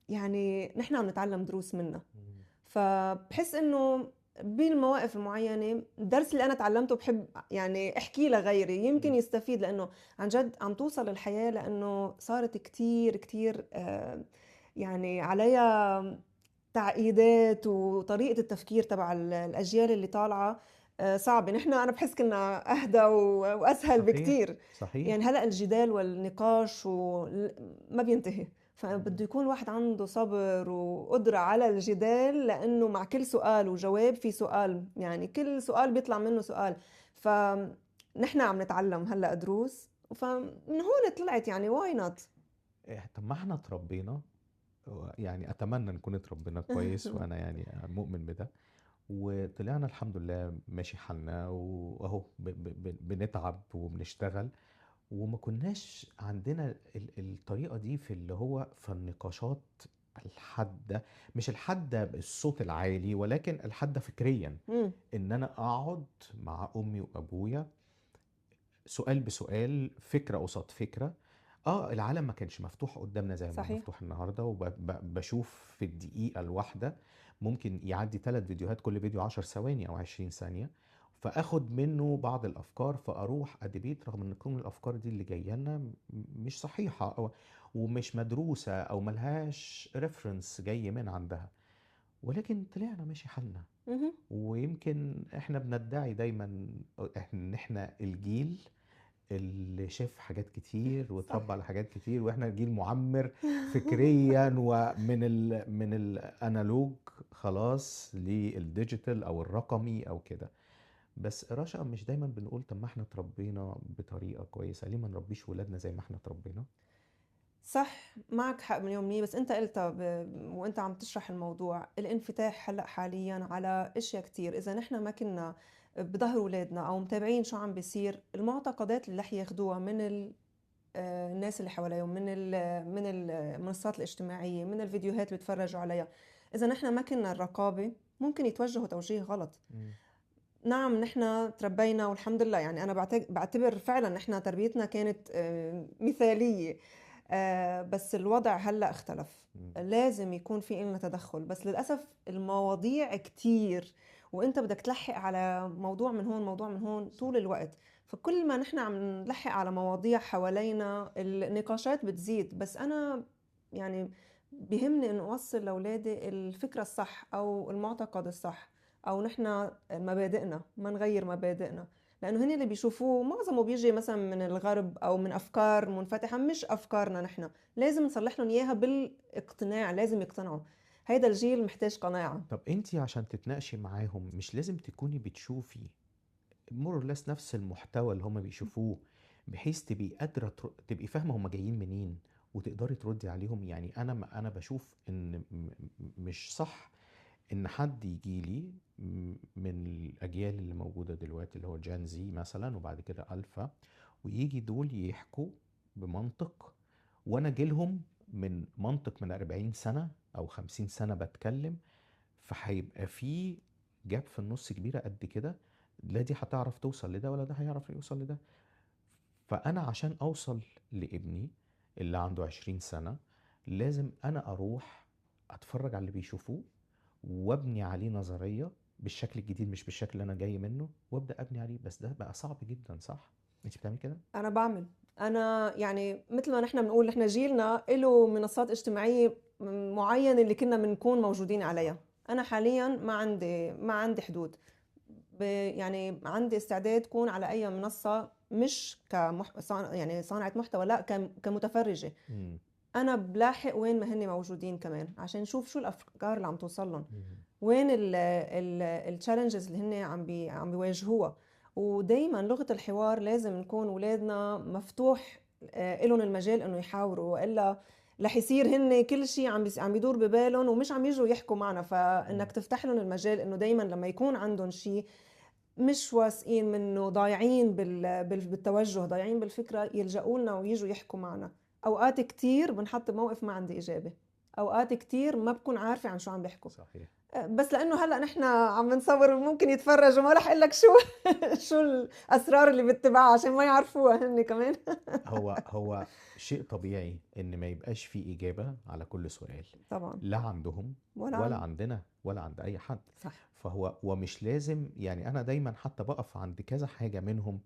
A: يعني نحن عم نتعلم دروس منها.
B: مم.
A: فبحس إنه بالمواقف المعينة الدرس اللي أنا تعلمته بحب يعني أحكيه لغيري يمكن
B: مم.
A: يستفيد، لأنه عن جد عم توصل الحياة، لأنه صارت كتير كتير يعني عليها تعقيدات، وطريقة التفكير تبع الأجيال اللي طالعة صعبة. نحن أنا بحس كنا أهدى وأسهل
B: صحيح،
A: بكتير.
B: صحيح.
A: يعني هلأ الجدال والنقاش ما بينتهي،
B: مم.
A: فبده يكون واحد عنده صبر وقدرة على الجدال، لأنه مع كل سؤال وجواب في سؤال، يعني كل سؤال بيطلع منه سؤال. فنحن عم نتعلم هلأ دروس، فمن هون طلعت يعني واي نوت.
B: طب ما احنا اتربينا، يعني اتمنى نكون اتربينا كويس، وانا يعني مؤمن بده، وطلعنا الحمد لله ماشي حالنا، واهو بنتعب وبنشتغل، وما كناش عندنا الطريقة دي في اللي هو في النقاشات الحادة. مش الحادة بالصوت العالي، ولكن الحادة فكريا. ان انا اقعد مع امي وابويا، سؤال بسؤال، فكرة قصاد فكرة. اه، العالم ما كانش مفتوح قدامنا زي ما
A: صحيح.
B: مفتوح النهاردة، وبشوف في الدقيقة الواحدة ممكن يعدي 3 فيديوهات، كل فيديو 10 ثواني او 20 ثانية، فاخد منه بعض الافكار فاروح ادبيت، رغم ان كل الافكار دي اللي جايه لنا مش صحيحه، او ومش مدروسه، او ملهاش ريفرنس جاي من عندها، ولكن طلعنا ماشي حالنا.
A: مهم.
B: ويمكن احنا بندعي دايما ان احنا الجيل اللي شاف حاجات كتير
A: صح.
B: واتربى على حاجات كتير، واحنا جيل معمر فكريا، ومن من الانالوج خلاص للديجيتال او الرقمي او كده. بس رشا، مش دايما بنقول طب ما احنا اتربينا بطريقة كويسة، ليه ما نربيش ولادنا زي ما احنا اتربينا؟
A: صح، معك حق مليون مية. بس انت قلتها وانت عم تشرح الموضوع، الانفتاح هلأ حاليا على اشياء كتير. اذا نحن ما كنا بظهر اولادنا او متابعين شو عم بيصير، المعتقدات اللي رح ياخدوها من الناس اللي حواليهم من المنصات الاجتماعية، من الفيديوهات اللي بيتفرجوا عليها. إذا نحن ما كنا الرقابة ممكن يتوجهوا توجيه غلط.
B: مم.
A: نعم نحن تربينا والحمد لله، يعني أنا بعتبر فعلا نحن تربيتنا كانت مثالية. بس الوضع هلأ اختلف.
B: مم.
A: لازم يكون في إلنا تدخل، بس للأسف المواضيع كتير، وإنت بدك تلحق على موضوع من هون موضوع من هون طول الوقت. فكل ما نحن عم نلحق على مواضيع حوالينا النقاشات بتزيد. بس أنا يعني بيهمني إنه أوصل لأولادي الفكرة الصح أو المعتقد الصح، أو نحن مبادئنا ما نغير مبادئنا، لأنه هن اللي بيشوفوه معظمه بيجي مثلا من الغرب أو من أفكار منفتحة مش أفكارنا نحن. لازم نصلح لهم إياها بالاقتناع، لازم يقتنعوا. هيدا الجيل محتاج قناعة.
B: طب انتي عشان تتناقشي معاهم مش لازم تكوني بتشوفي مور لس نفس المحتوى اللي هم بيشوفوه، بحيث تبقي قادرة تبقي فاهمة هم جايين منين وتقدري تردي عليهم؟ يعني انا بشوف ان مش صح ان حد يجي لي من الاجيال اللي موجودة دلوقتي اللي هو جان زي مثلا وبعد كده الفا، ويجي دول يحكوا بمنطق وانا جيلهم من منطق من 40 سنة او 50 سنة بتكلم، فهيبقى في جاب في النص كبيرة قد كده، لا دي هتعرف توصل لده ولا ده هيعرف يوصل لده. فأنا عشان أوصل لابني اللي عنده 20 سنة لازم أنا أروح أتفرج على اللي بيشوفوه وابني عليه نظرية بالشكل الجديد مش بالشكل اللي أنا جاي منه، وابدأ أبني عليه. بس ده بقى صعب جدا، صح؟ أنت بتعمل كده؟
A: أنا بعمل. أنا يعني مثل ما نحن بنقول نحن جيلنا له منصات اجتماعية معينة اللي كنا بنكون موجودين عليها. أنا حاليا ما عندي حدود. يعني عندي استعداد كون على أي منصة، مش يعني صانعة محتوى، لا كمتفرجة.
B: مم.
A: أنا بلاحق وين ما هن موجودين كمان عشان نشوف شو الأفكار اللي عم توصل لهم،
B: مم.
A: وين التشالنجز اللي هن عم بيواجهوها. ودايما لغة الحوار لازم نكون ولادنا مفتوح لهم المجال انه يحاوروا، والا رح يصير هن كل شيء عم بيدور ببالهم ومش عم يجوا يحكوا معنا. فانك تفتح لهم المجال انه دايما لما يكون عندهم شيء مش واثقين منه، ضايعين بالتوجه، ضايعين بالفكرة، يلجأوا لنا ويجوا يحكوا معنا. اوقات كتير بنحط بموقف ما عندي اجابة، اوقات كتير ما بكون عارفة عن شو عم بيحكوا.
B: صحيح.
A: بس لانه هلا نحن عم نصور ممكن يتفرجوا، ما رح اقول لك شو شو الاسرار اللي باتباعها عشان ما يعرفوها هن كمان.
B: هو شيء طبيعي ان ما يبقاش في اجابة على كل سؤال،
A: طبعا.
B: لا عندهم
A: ولا
B: ولا
A: عن.
B: عندنا ولا عند اي حد.
A: صح.
B: فهو ومش لازم، يعني انا دايما حتى بقف عند كذا حاجة منهم.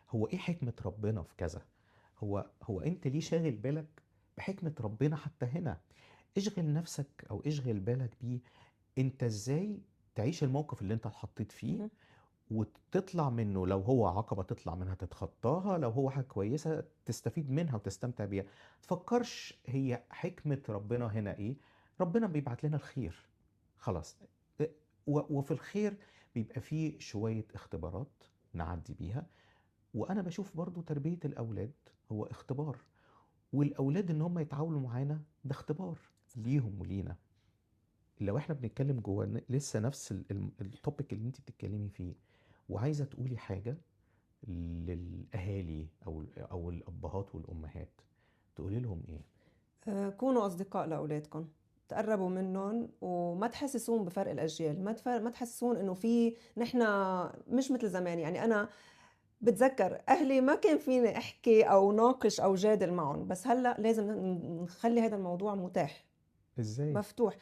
B: هو ايه حكمة ربنا في كذا؟ هو انت ليه شاغل بالك بحكمة ربنا حتى هنا؟ اشغل نفسك او اشغل بالك بيه انت ازاي تعيش الموقف اللي انت اتحطيت فيه
A: مهم.
B: وتطلع منه. لو هو عقبة تطلع منها تتخطاها، لو هو حاجة كويسة تستفيد منها وتستمتع بيها. تفكرش هي حكمة ربنا هنا ايه. ربنا بيبعت لنا الخير خلاص. وفي الخير بيبقى فيه شوية اختبارات نعدي بيها. وانا بشوف برضو تربية الاولاد هو اختبار، والاولاد ان هم يتعاونوا معانا ده اختبار ليهم ولينا. لو احنا بنتكلم جوه لسه نفس التوبيك اللي انت بتتكلمي فيه، وعايزه تقولي حاجه للاهالي او الابهات والامهات، تقولي لهم ايه؟
A: كونوا اصدقاء لاولادكم، تقربوا منهم وما تحسسون بفرق الاجيال، ما تحسسون انه في نحن مش مثل زمان. يعني انا بتذكر اهلي ما كان فيني احكي او ناقش او جادل معهم، بس هلا لازم نخلي هذا الموضوع متاح
B: ازاي؟
A: مفتوح.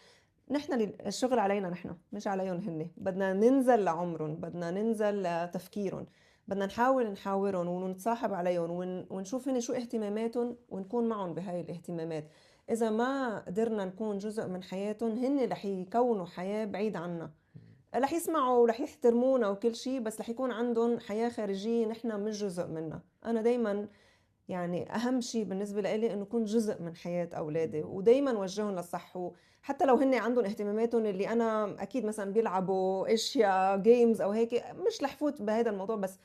A: نحن الشغل علينا نحن مش عليهم هن. بدنا ننزل لعمرهم، بدنا ننزل لتفكيرهم، بدنا نحاول نحاورهم ونتصاحب عليهم ونشوف هن شو اهتماماتهم ونكون معهم بهاي الاهتمامات. إذا ما قدرنا نكون جزء من حياتهم، هن رح يكونوا حياة بعيد عنا. رح يسمعوا ورح يحترمونا وكل شيء، بس رح يكون عندهم حياة خارجية نحن مش جزء منها. أنا دايما يعني أهم شيء بالنسبة لي إنه أكون جزء من حياة أولادي، ودايما وجههم للصح. حتى لو هن عندهم اهتماماتهم اللي أنا أكيد مثلا بيلعبوا أشياء جيمز أو هيك، مش رح فوت بهذا الموضوع، بس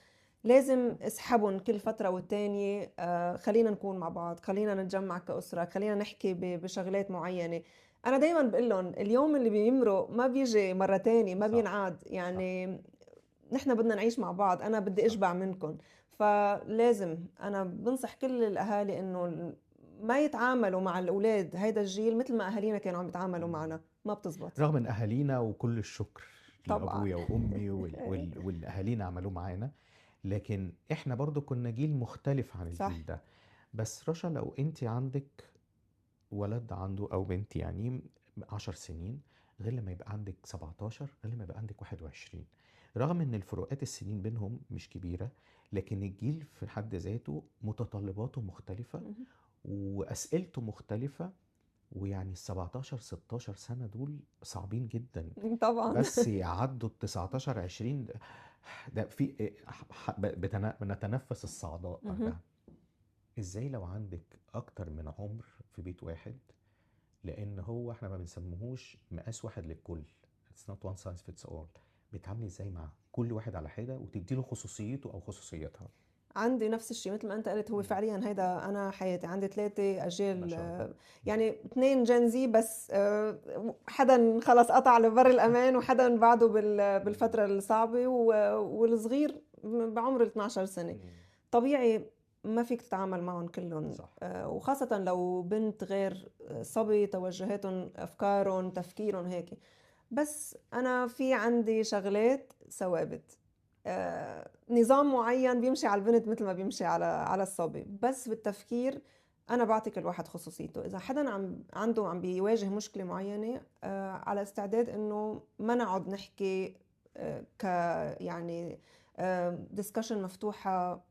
A: لازم اسحبهم كل فترة والتانية. خلينا نكون مع بعض، خلينا نتجمع كأسرة، خلينا نحكي بشغلات معينة. أنا دايما بقول لهم اليوم اللي بيمرق ما بيجي مرة تانية، ما
B: صح.
A: بينعاد
B: صح.
A: يعني. نحن بدنا نعيش مع بعض، أنا بدي
B: صح.
A: أشبع منكم. فلازم أنا بنصح كل الأهالي إنه ما يتعاملوا مع الأولاد هيدا الجيل مثل ما أهالينا كانوا عم يتعاملوا معنا، ما بتزبط.
B: رغم ان اهالينا وكل الشكر
A: طبعا.
B: لابويا وامي واللي اهالينا عملوه معانا، لكن احنا برضو كنا جيل مختلف عن
A: صح.
B: الجيل ده. بس رشا، لو انت عندك ولد عنده او بنت يعني 10 سنين، غير لما يبقى عندك 17، غير لما يبقى عندك 21. رغم ان الفروقات السنين بينهم مش كبيرة، لكن الجيل في حد ذاته متطلباته مختلفة
A: مهم.
B: واسئلته مختلفة. ويعني ال 17 16 سنة دول صعبين جدا،
A: طبعا.
B: بس يعدوا ال 19 20 ده في بنتنفس الصعداء
A: مهم.
B: بعدها. ازاي لو عندك اكتر من عمر في بيت واحد؟ لان هو احنا ما بنسموهوش مقاس واحد للكل. It's not one size fits all. بتعاملي ازاي مع كل واحد على حدة وتديله خصوصيته او خصوصيتها؟
A: عندي نفس الشيء مثل ما انت قلت، هو
B: مم.
A: فعليا هيدا انا حياتي. عندي 3
B: ما
A: اجيال،
B: شاء الله.
A: يعني 2 جنزي بس، حدا خلص قطع لبر الامان وحدا بعده بالفتره الصعبه، والصغير بعمر ال 12 سنه.
B: مم.
A: طبيعي ما فيك تتعامل معهم كلهم،
B: صح.
A: وخاصة لو بنت غير صبي، توجهاتهم أفكارهم تفكيرهم هيك. بس أنا في عندي شغلات ثوابت، نظام معين بيمشي على البنت مثل ما بيمشي على الصبي، بس بالتفكير أنا بعطي كل واحد خصوصيته. إذا حدا عم بيواجه مشكلة معينة، على استعداد إنه ما نقعد نحكي ك يعني ديسكشن مفتوحة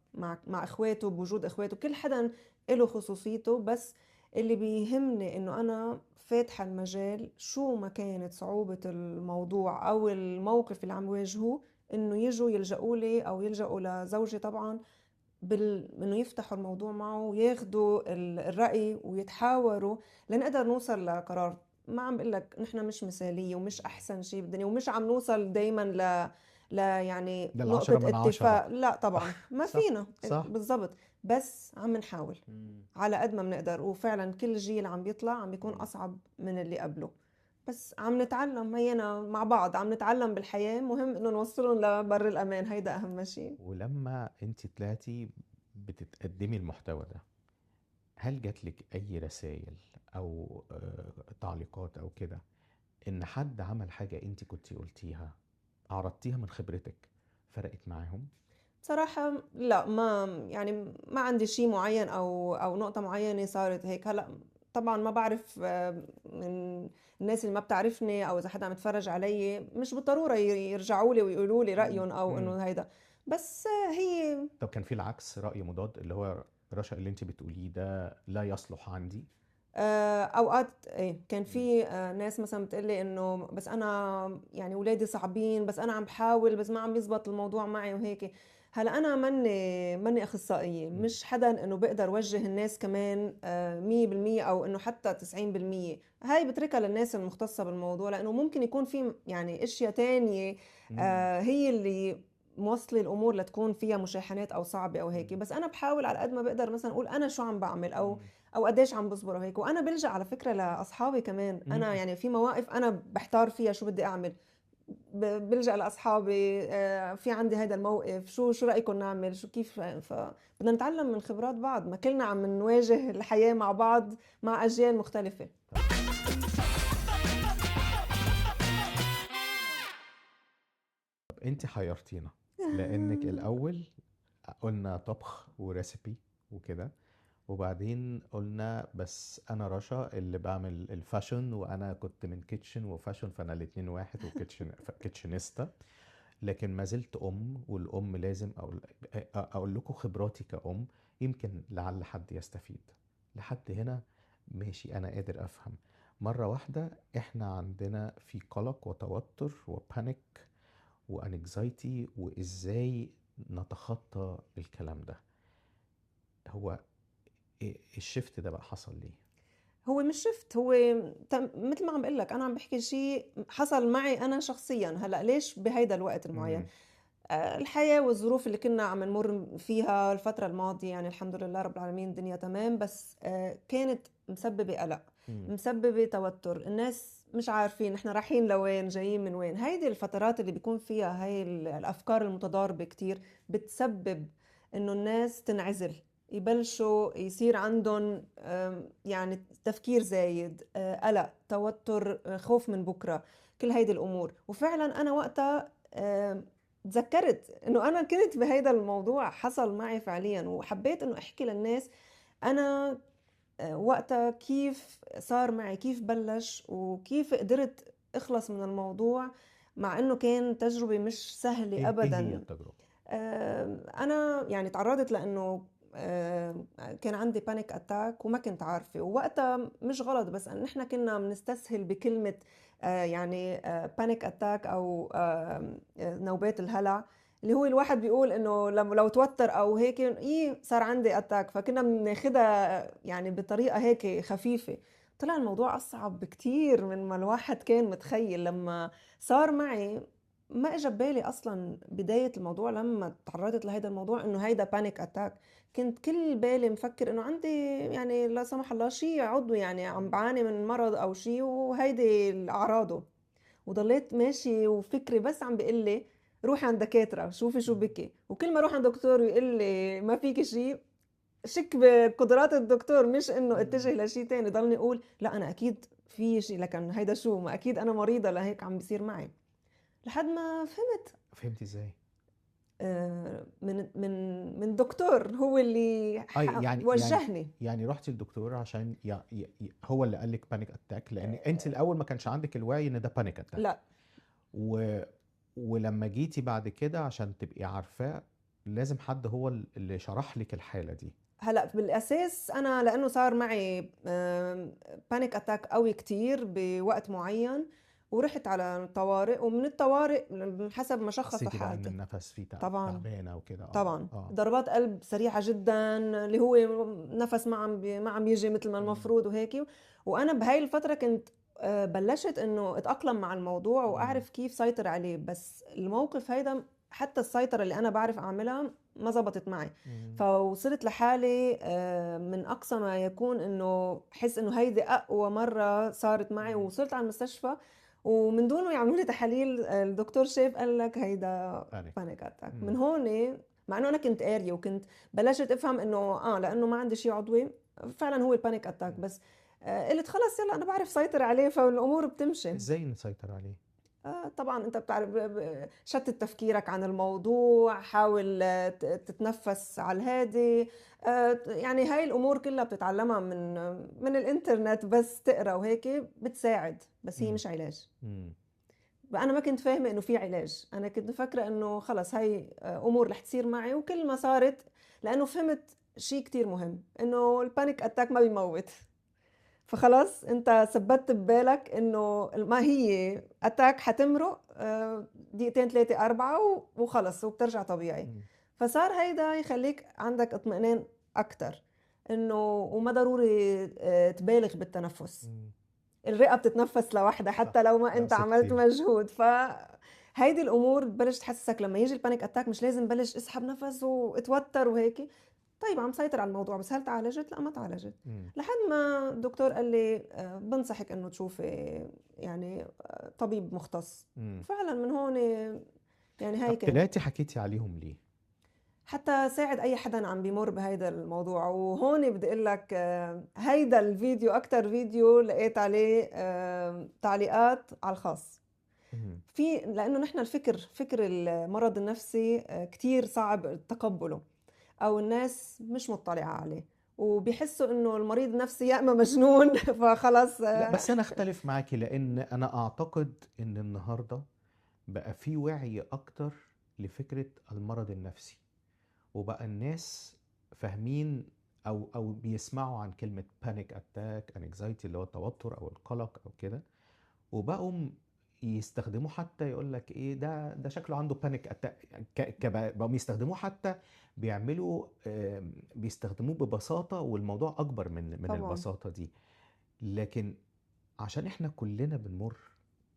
A: مع اخواته، بوجود اخواته، كل حدا له خصوصيته. بس اللي بيهمني انه انا فاتحة المجال شو ما كانت صعوبة الموضوع او الموقف اللي عم يواجهوه، انه يجوا يلجأوا لي او يلجأوا لزوجي طبعا، انه يفتحوا الموضوع معه وياخدوا الرأي ويتحاوروا لنقدر نوصل لقرار. ما عم بقول لك نحن مش مثالية ومش احسن شيء بالدنيا، ومش عم نوصل دايما يعني
B: ده
A: نقطة
B: 10 من 10.
A: اتفاق، لا طبعا ما
B: صح.
A: فينا.
B: صح.
A: بالضبط. بس عم نحاول
B: مم.
A: على قد ما بنقدر، وفعلا كل جيل عم بيطلع عم بيكون
B: مم.
A: أصعب من اللي قبله. بس عم نتعلم، هينا مع بعض عم نتعلم بالحياة. مهم إنه نوصلهم لبر الأمان، هيدا أهم شيء.
B: ولما انت طلعتي بتقدمي المحتوى ده، هل جاتلك اي رسائل او تعليقات او كده ان حد عمل حاجة انت كنتي قلتيها عرضتيها من خبرتك فرقت معاهم؟
A: بصراحة لا، ما يعني ما عندي شيء معين أو نقطة معينة صارت هيك. هلا طبعا ما بعرف، من الناس اللي ما بتعرفني أو إذا حدا عم يتفرج علي مش بالضرورة يرجعوا لي ويقولوا لي
B: مم.
A: رأيهم أو
B: مم.
A: إنه هيدا. بس هي
B: طب كان في العكس، رأي مضاد، اللي هو رشا اللي انت بتقوليه ده لا يصلح عندي؟
A: اوقات ايه كان
B: مم.
A: في ناس مثلا بتقلي انه بس انا يعني ولادي صعبين، بس انا عم بحاول بس ما عم يزبط الموضوع معي وهيك. هلا انا ماني اخصائيه،
B: مم.
A: مش حدا انه بقدر وجه الناس كمان 100% او انه حتى 90%. هاي بتركها للناس المختصه بالموضوع، لانه ممكن يكون في يعني اشياء تانية
B: مم.
A: هي اللي موصلة الامور لتكون فيها مشاحنات او صعبه او هيك.
B: مم.
A: بس انا بحاول على قد ما بقدر مثلا اقول انا شو عم بعمل او
B: مم.
A: قديش عم بصبر وهيك. وانا بلجأ على فكره لاصحابي كمان. انا
B: مم.
A: يعني في مواقف انا بحتار فيها شو بدي اعمل، بلجأ لاصحابي، في عندي هذا الموقف، شو رايكم نعمل، شو كيف. فبدنا نتعلم من خبرات بعض، ما كلنا عم نواجه الحياه مع بعض مع اجيال مختلفه.
B: طب انت حيرتينا، لانك الاول قلنا طبخ وريسيبي وكده، وبعدين قلنا بس انا رشا اللي بعمل الفاشن، وانا كنت من كيتشن وفاشن، فانا الاتنين واحد، وكيتشن كيتشنيستا. لكن ما زلت ام، والام لازم اقول لكم خبراتي كأم، يمكن لعل حد يستفيد. لحد هنا ماشي، انا قادر افهم. مرة واحدة احنا عندنا في قلق وتوتر وبانيك وانكزايتي، وازاي نتخطى الكلام ده؟ هو الشفت ده بقى حصل ليه؟
A: هو مش شفت، هو مثل ما عم بقول لك، انا عم بحكي شيء حصل معي انا شخصيا. هلا ليش بهيدا الوقت المعين؟
B: امم.
A: الحياة والظروف اللي كنا عم نمر فيها الفترة الماضية، يعني الحمد لله رب العالمين الدنيا تمام، بس كانت مسببة قلق،
B: امم.
A: مسببة توتر. الناس مش عارفين إحنا رايحين لوين، جايين من وين. هيدي الفترات اللي بيكون فيها هاي الأفكار المتضاربة كتير بتسبب إنه الناس تنعزل، يبلشوا يصير عندهم يعني تفكير زايد، قلق، توتر، خوف من بكرة، كل هيدي الأمور. وفعلا أنا وقتها تذكرت إنه أنا كنت بهيدا الموضوع، حصل معي فعليا، وحبيت إنه أحكي للناس أنا وقتها كيف صار معي، كيف بلش، وكيف قدرت اخلص من الموضوع، مع انه كان تجربة مش سهلة
B: ايه هي
A: ابدا.
B: التجربة؟
A: انا يعني تعرضت لانه كان عندي بانيك اتاك وما كنت عارفة، ووقتها مش غلط، بس ان احنا كنا بنستسهل بكلمة يعني بانيك اتاك او نوبات الهلع، اللي هو الواحد بيقول انه لو توتر او هيك ايه صار عندي اتاك، فكنا بناخدها يعني بطريقة هيك خفيفة. طلع الموضوع اصعب بكتير من ما الواحد كان متخيل. لما صار معي ما اجى ببالي اصلا بداية الموضوع لما تعرضت لهيدا الموضوع انه هيدا بانيك اتاك. كنت كل بالي مفكر انه عندي يعني لا سمح الله شيء عضوي، يعني عم بعاني من مرض او شيء وهيدي اعراضه. وضليت ماشي وفكري بس عم بيقول لي روحي عند دكاترة شوفي شو بكي، وكل ما اروح عند دكتور ويقول لي ما فيك شيء، شك بقدرات الدكتور مش انه اتجه لشيء تاني، ضلني اقول لا انا اكيد في شيء، لكن هيدا شو، ما اكيد انا مريضة لهيك عم بيصير معي. لحد ما فهمت
B: فهمتي ازاي؟
A: من دكتور هو اللي
B: اي يعني
A: وجهني.
B: يعني رحتي للدكتور عشان هو اللي قال لك بانيك اتاك، لان انت الاول ما كانش عندك الوعي ان ده بانيك اتاك.
A: لا
B: و... ولما جيتي بعد كده عشان تبقي عارفاه، لازم حد هو اللي شرح لك الحالة دي.
A: هلا بالاساس انا لانه صار معي بانيك اتاك قوي كتير بوقت معين، ورحت على الطوارئ، ومن الطوارئ حسب ما شخصوا
B: حسيتي بقى ان
A: حالتي.
B: النفس فيه
A: طبعا
B: تعبانة وكده؟ اه
A: طبعا
B: اه.
A: ضربات قلب سريعة جدا، اللي هو نفس ما عم يجي مثل ما
B: مم.
A: المفروض وهيك. وانا بهاي الفترة كنت بلشت انه اتأقلم مع الموضوع
B: مم.
A: واعرف كيف سيطر عليه، بس الموقف هيدا حتى السيطرة اللي انا بعرف اعملها ما زبطت معي.
B: مم.
A: فوصلت لحالة من اقصى ما يكون انه حس انه هيدي اقوى مرة صارت معي،
B: مم.
A: ووصلت على المستشفى ومن دون ما يعملوا لي تحاليل الدكتور شاف قال لك هيدا
B: بانيك.
A: بانيك اتاك. من
B: مم.
A: هون مع انه انا كنت قاريه وكنت بلشت افهم انه لانه ما عندي شيء عضوي فعلا هو البانيك اتاك،
B: مم.
A: بس قلت خلص يلا انا بعرف سيطر عليه فالامور بتمشي.
B: ازاي نسيطر عليه؟
A: طبعا انت بتعرف شتت تفكيرك عن الموضوع، حاول تتنفس على الهادي. يعني هاي الامور كلها بتتعلمها من الانترنت، بس تقرا وهيك بتساعد، بس هي
B: مم.
A: مش علاج.
B: مم.
A: بقى انا ما كنت فاهمه انه في علاج، انا كنت فاكره انه خلص هاي امور رح تصير معي، وكل ما صارت لانه فهمت شيء كتير مهم انه البانيك اتاك ما بيموت. فخلاص انت ثبتت ببالك انه ما هي اتاك حتمرق دقيقتين ثلاثة أربعة وخلص وبترجع طبيعي.
B: مم.
A: فصار هيدا يخليك عندك اطمئنان أكتر، انه وما ضروري تبالغ بالتنفس.
B: مم.
A: الرئة بتتنفس لوحدها
B: صح.
A: حتى لو ما
B: لو
A: انت عملت
B: سكتي.
A: مجهود. هيدي الامور بلش تحسسك لما يجي البانيك اتاك مش لازم بلش اسحب نفس واتوتر وهيك. طيب عم سيطر على الموضوع، بس هل تعالجت؟ لا ما تعالجت.
B: مم.
A: لحد ما الدكتور قال لي بنصحك انه تشوفي يعني طبيب مختص.
B: مم.
A: فعلا من هون يعني هاي
B: طب
A: كان
B: طلعتي حكيتي عليهم ليه؟
A: حتى ساعد اي حدا عم بيمر بهيدا الموضوع. وهون بدي اقول لك هيدا الفيديو اكتر فيديو لقيت عليه تعليقات على الخاص.
B: مم.
A: لانه نحن فكر المرض النفسي كتير صعب تقبله، او الناس مش مطلعة عليه وبيحسوا انه المريض النفسي يا اما مجنون فخلص
B: لا بس انا اختلف معاكي، لان انا اعتقد ان النهارده بقى في وعي اكتر لفكرة المرض النفسي، وبقى الناس فاهمين او بيسمعوا عن كلمة panic attack anxiety اللي هو التوتر او القلق او كده، وبقوا يستخدموه، حتى يقول لك ايه ده شكله عنده بانيك اتاك. بقوا يستخدموه، حتى بيعملوا بيستخدموه ببساطة، والموضوع اكبر من
A: طبعا
B: البساطة دي. لكن عشان احنا كلنا بنمر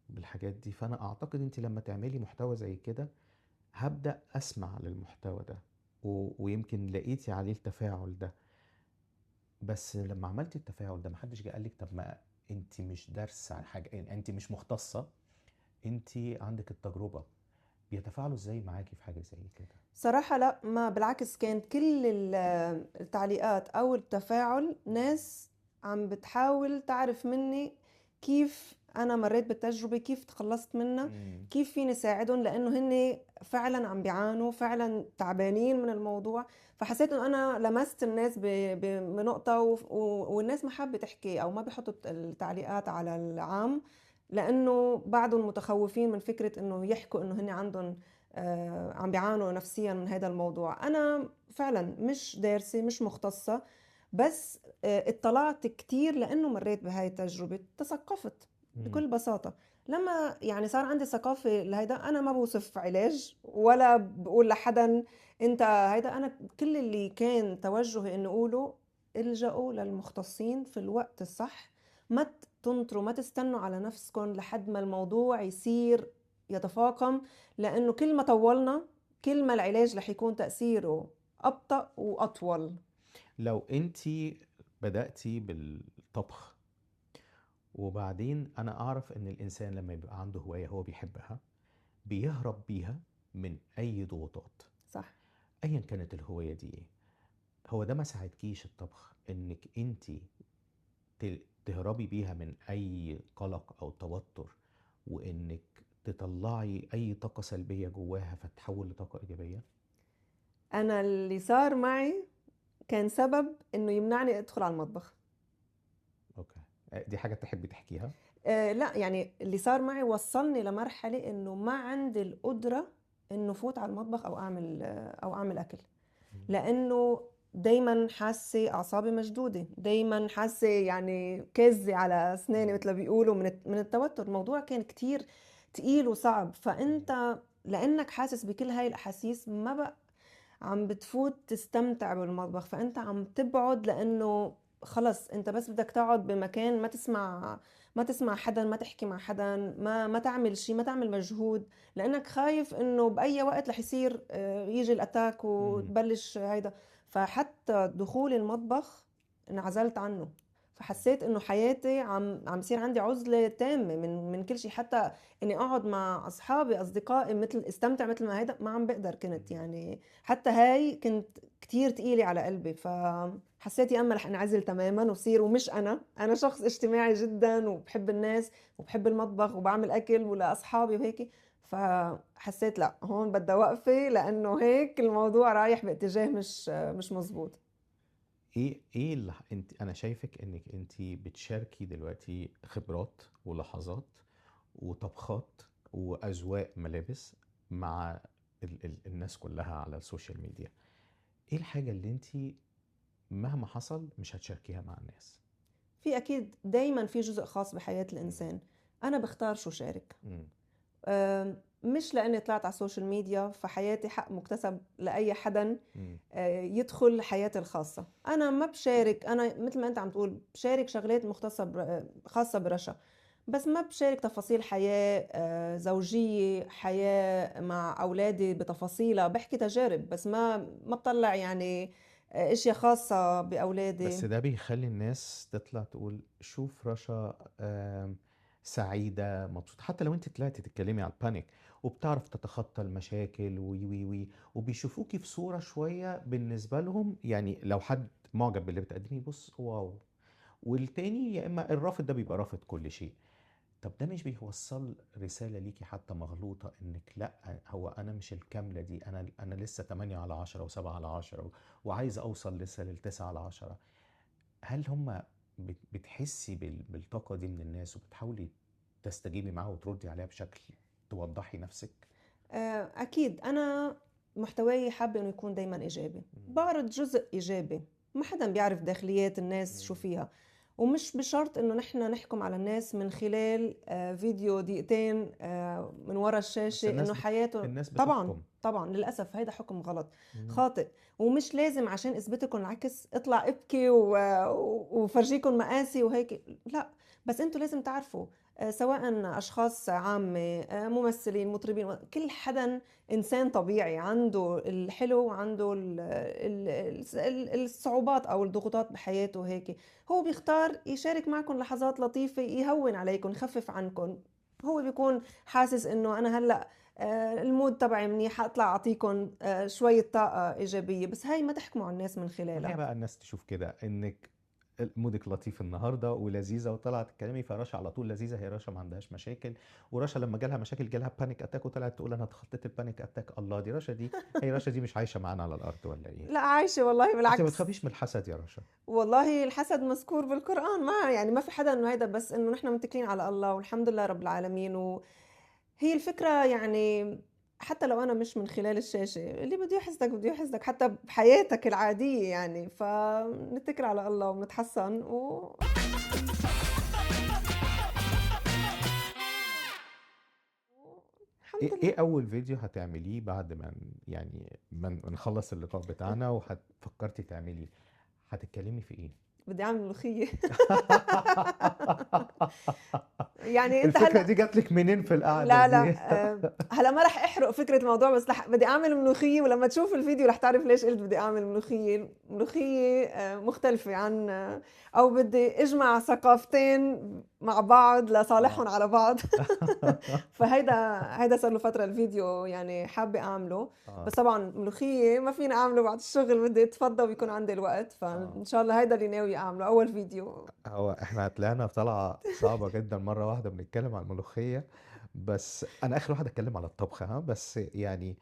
B: بالحاجات دي، فانا اعتقد انت لما تعملي محتوى زي كده هبدأ اسمع للمحتوى ده، ويمكن لقيتي عليه التفاعل ده. بس لما عملتي التفاعل ده محدش جه قالك طب ما انت مش دارسه حاجه، يعني انت مش مختصه، انت عندك التجربه. بيتفاعلوا ازاي معاكي في حاجه زي كده؟
A: صراحة لا، ما بالعكس، كانت كل التعليقات أو التفاعل ناس عم بتحاول تعرف مني كيف أنا مريت بالتجربة، كيف تخلصت منها،
B: مم.
A: كيف فيني ساعدهم، لأنه هن فعلا عم بيعانوا، فعلا تعبانين من الموضوع. فحسيت إنه أنا لمست الناس بنقطة، والناس ما حابة تحكي أو ما بيحطوا التعليقات على العام، لأنه بعضهم متخوفين من فكرة إنه يحكوا إنه هن عندهم عم بيعانوا نفسيا من هذا الموضوع. أنا فعلا مش دارسة، مش مختصة، بس اطلعت كتير لأنه مريت بهاي التجربة، تثقفت
B: مم.
A: بكل بساطة. لما يعني صار عندي ثقافة لهيدا، أنا ما بوصف علاج ولا بقول لحدا أنت هيدا. أنا كل اللي كان توجهي إنه أقوله: الجأوا للمختصين في الوقت الصح، ما تنطروا، ما تستنوا على نفسكم لحد ما الموضوع يصير يتفاقم، لأنه كل ما طولنا كل ما العلاج رح يكون تأثيره أبطأ وأطول.
B: لو انت بدأتي بالطبخ، وبعدين انا اعرف ان الانسان لما يبقى عنده هواية هو بيحبها بيهرب بيها من اي ضغوطات،
A: صح.
B: ايا كانت الهواية دي ايه. هو ده ما ساعدكيش الطبخ انك انت تهربي بيها من اي قلق او توتر، وانك تطلعي اي طاقة سلبية جواها فتتحول لطاقة ايجابية؟
A: أنا اللي صار معي كان سبب إنه يمنعني أدخل على المطبخ.
B: اوكي. دي حاجة تحبي تحكيها؟
A: لا، يعني اللي صار معي وصلني لمرحلة إنه ما عندي القدرة إنه فوت على المطبخ أو أعمل أكل،
B: مم.
A: لأنه دايما حاسة أعصابي مشدودة، دايما حاسة يعني كزة على أسناني
B: مم.
A: مثل ما بيقولوا من التوتر. الموضوع كان كتير تقيل وصعب،
B: مم.
A: فأنت لأنك حاسس بكل هاي الأحاسيس ما بقى عم بتفوت تستمتع بالمطبخ، فأنت عم تبعد، لأنه خلص أنت بس بدك تقعد بمكان ما تسمع حدا، ما تحكي مع حدا، ما تعمل شيء، ما تعمل مجهود، لأنك خايف إنه بأي وقت رح يصير يجي الأتاك
B: مم.
A: وتبلش هيدا. فحتى دخول المطبخ انعزلت عنه، فحسيت انه حياتي عم يصير عندي عزله تامه من كل شيء. حتى اني اقعد مع اصحابي اصدقائي مثل استمتع مثل ما هيدا ما عم بقدر كنت،
B: مم.
A: يعني حتى هاي كنت كتير تقيلة على قلبي. فحسيت يا اما رح انعزل تماما وصير ومش انا شخص اجتماعي جدا وبحب الناس وبحب المطبخ وبعمل اكل ولاصحابي وهيك. فحسيت لا، هون بدي وقفة، لانه هيك الموضوع رايح باتجاه مش مزبوط.
B: ايه اللي انت، انا شايفك انك انت بتشاركي دلوقتي خبرات ولحظات وطبخات واذواق ملابس مع الناس كلها على السوشيال ميديا. ايه الحاجة اللي انت مهما حصل مش هتشاركيها مع الناس؟
A: في اكيد دايما في جزء خاص بحياة
B: مم.
A: الانسان انا بختار شو شارك.
B: مم.
A: مش لاني طلعت على السوشيال ميديا فحياتي حق مكتسب لاي حدا
B: مم.
A: يدخل حياتي الخاصة. أنا ما بشارك، أنا مثل ما أنت عم تقول بشارك شغلات مختصة خاصة برشا، بس ما بشارك تفاصيل حياة زوجية، حياة مع أولادي بتفاصيلها. بحكي تجارب بس ما بطلع يعني أشياء خاصة
B: بس
A: بأولادي.
B: ده بيخلي الناس تطلع تقول شوف رشا سعيدة مبسوطة، حتى لو انت طلعتي تتكلمي على البانيك وبتعرف تتخطى المشاكل وي وي وي، وبيشوفوكي في صورة شوية بالنسبة لهم. يعني لو حد معجب باللي بتقدميه بص واو، والتاني يا اما الرافض ده بيبقى رافض كل شيء. طب ده مش بيوصل رسالة ليكي حتى مغلوطة انك لا، هو انا مش الكاملة دي، انا لسه 8 على 10 و7 على 10 وعايز اوصل لسه لل9 على 10؟ هل هم بتحسي بالطاقة دي من الناس وبتحاولي تستجيبي معاها وتردي عليها بشكل توضحي نفسك؟
A: أكيد أنا محتواي حابة إنه يكون دايما إيجابي،
B: مم.
A: بعرض جزء إيجابي. ما حدا بيعرف داخليات الناس شو
B: مم.
A: فيها، ومش بشرط إنه نحن نحكم على الناس من خلال فيديو دقيقتين من وراء
B: بس
A: الشاشة إنه حياته.
B: الناس
A: طبعا
B: بتحكم.
A: طبعا للأسف هيدا حكم غلط
B: مم.
A: خاطئ. ومش لازم عشان اثبت لكم العكس اطلع ابكي وفرجيكم مقاسي وهيك، لا. بس انتوا لازم تعرفوا سواء أشخاص عامة، ممثلين، مطربين، كل حدا إنسان طبيعي عنده الحلو وعنده الصعوبات أو الضغوطات بحياته هيك. هو بيختار يشارك معكم لحظات لطيفة يهون عليكم يخفف عنكم. هو بيكون حاسس إنه أنا هلأ المود تبعي منيح، أطلع أعطيكم شوية طاقة إيجابية، بس هاي ما تحكموا على الناس من
B: ما هي
A: خلالها.
B: بقى الناس تشوف كده انك مودك لطيف النهارده ولذيذه وطلعت تتكلمي، فرشا على طول لذيذه، هي رشا ما عندهاش مشاكل. ورشا لما جالها مشاكل جالها بانيك اتاك وطلعت تقول انا اتخطيت البانيك اتاك. الله، دي رشا دي، هي رشا دي مش عايشه معانا على الارض ولا ايه؟
A: لا عايشة والله،
B: انت ما
A: بالعكس.
B: بتخافيش من الحسد يا رشا؟
A: والله الحسد مذكور بالقرآن، ما يعني ما في حدا انه هيدا، بس انه نحن متكلين على الله والحمد لله رب العالمين. وهي الفكرة يعني حتى لو انا مش من خلال الشاشة، اللي بده يحسدك بده يحسدك حتى بحياتك العادية يعني، فنتكل على الله ونتحسن الحمد
B: ايه
A: لله.
B: اول فيديو هتعمليه بعد ما يعني ما نخلص اللقاء بتاعنا وفكرتي تعمليه؟ هتتكلمي في ايه؟
A: بدي اعمل ملوخية. يعني انت
B: الفكرة
A: هلا،
B: دي جات لك منين في القعدة
A: لا لا
B: دي؟
A: هلا ما رح احرق فكرة الموضوع، بس بدي اعمل ملوخية، ولما تشوف الفيديو رح تعرف ليش قلت بدي اعمل ملوخية. ملوخية مختلفة عن او بدي اجمع ثقافتين مع بعض
B: اه.
A: لصالحهم على بعض. فهيدا صار له فترة الفيديو يعني حابة اعمله.
B: اه.
A: بس طبعا ملوخية ما فيني اعمله بعد الشغل، بدي اتفضى ويكون عندي الوقت،
B: اه.
A: فان شاء الله هيدا اللي ناوي اعمله اول فيديو.
B: هو احنا طلعنا طلعة صعبة جدا مرة واحدة بنتكلم عن الملوخية. بس انا اخر واحد اتكلم على الطبخ، ها بس يعني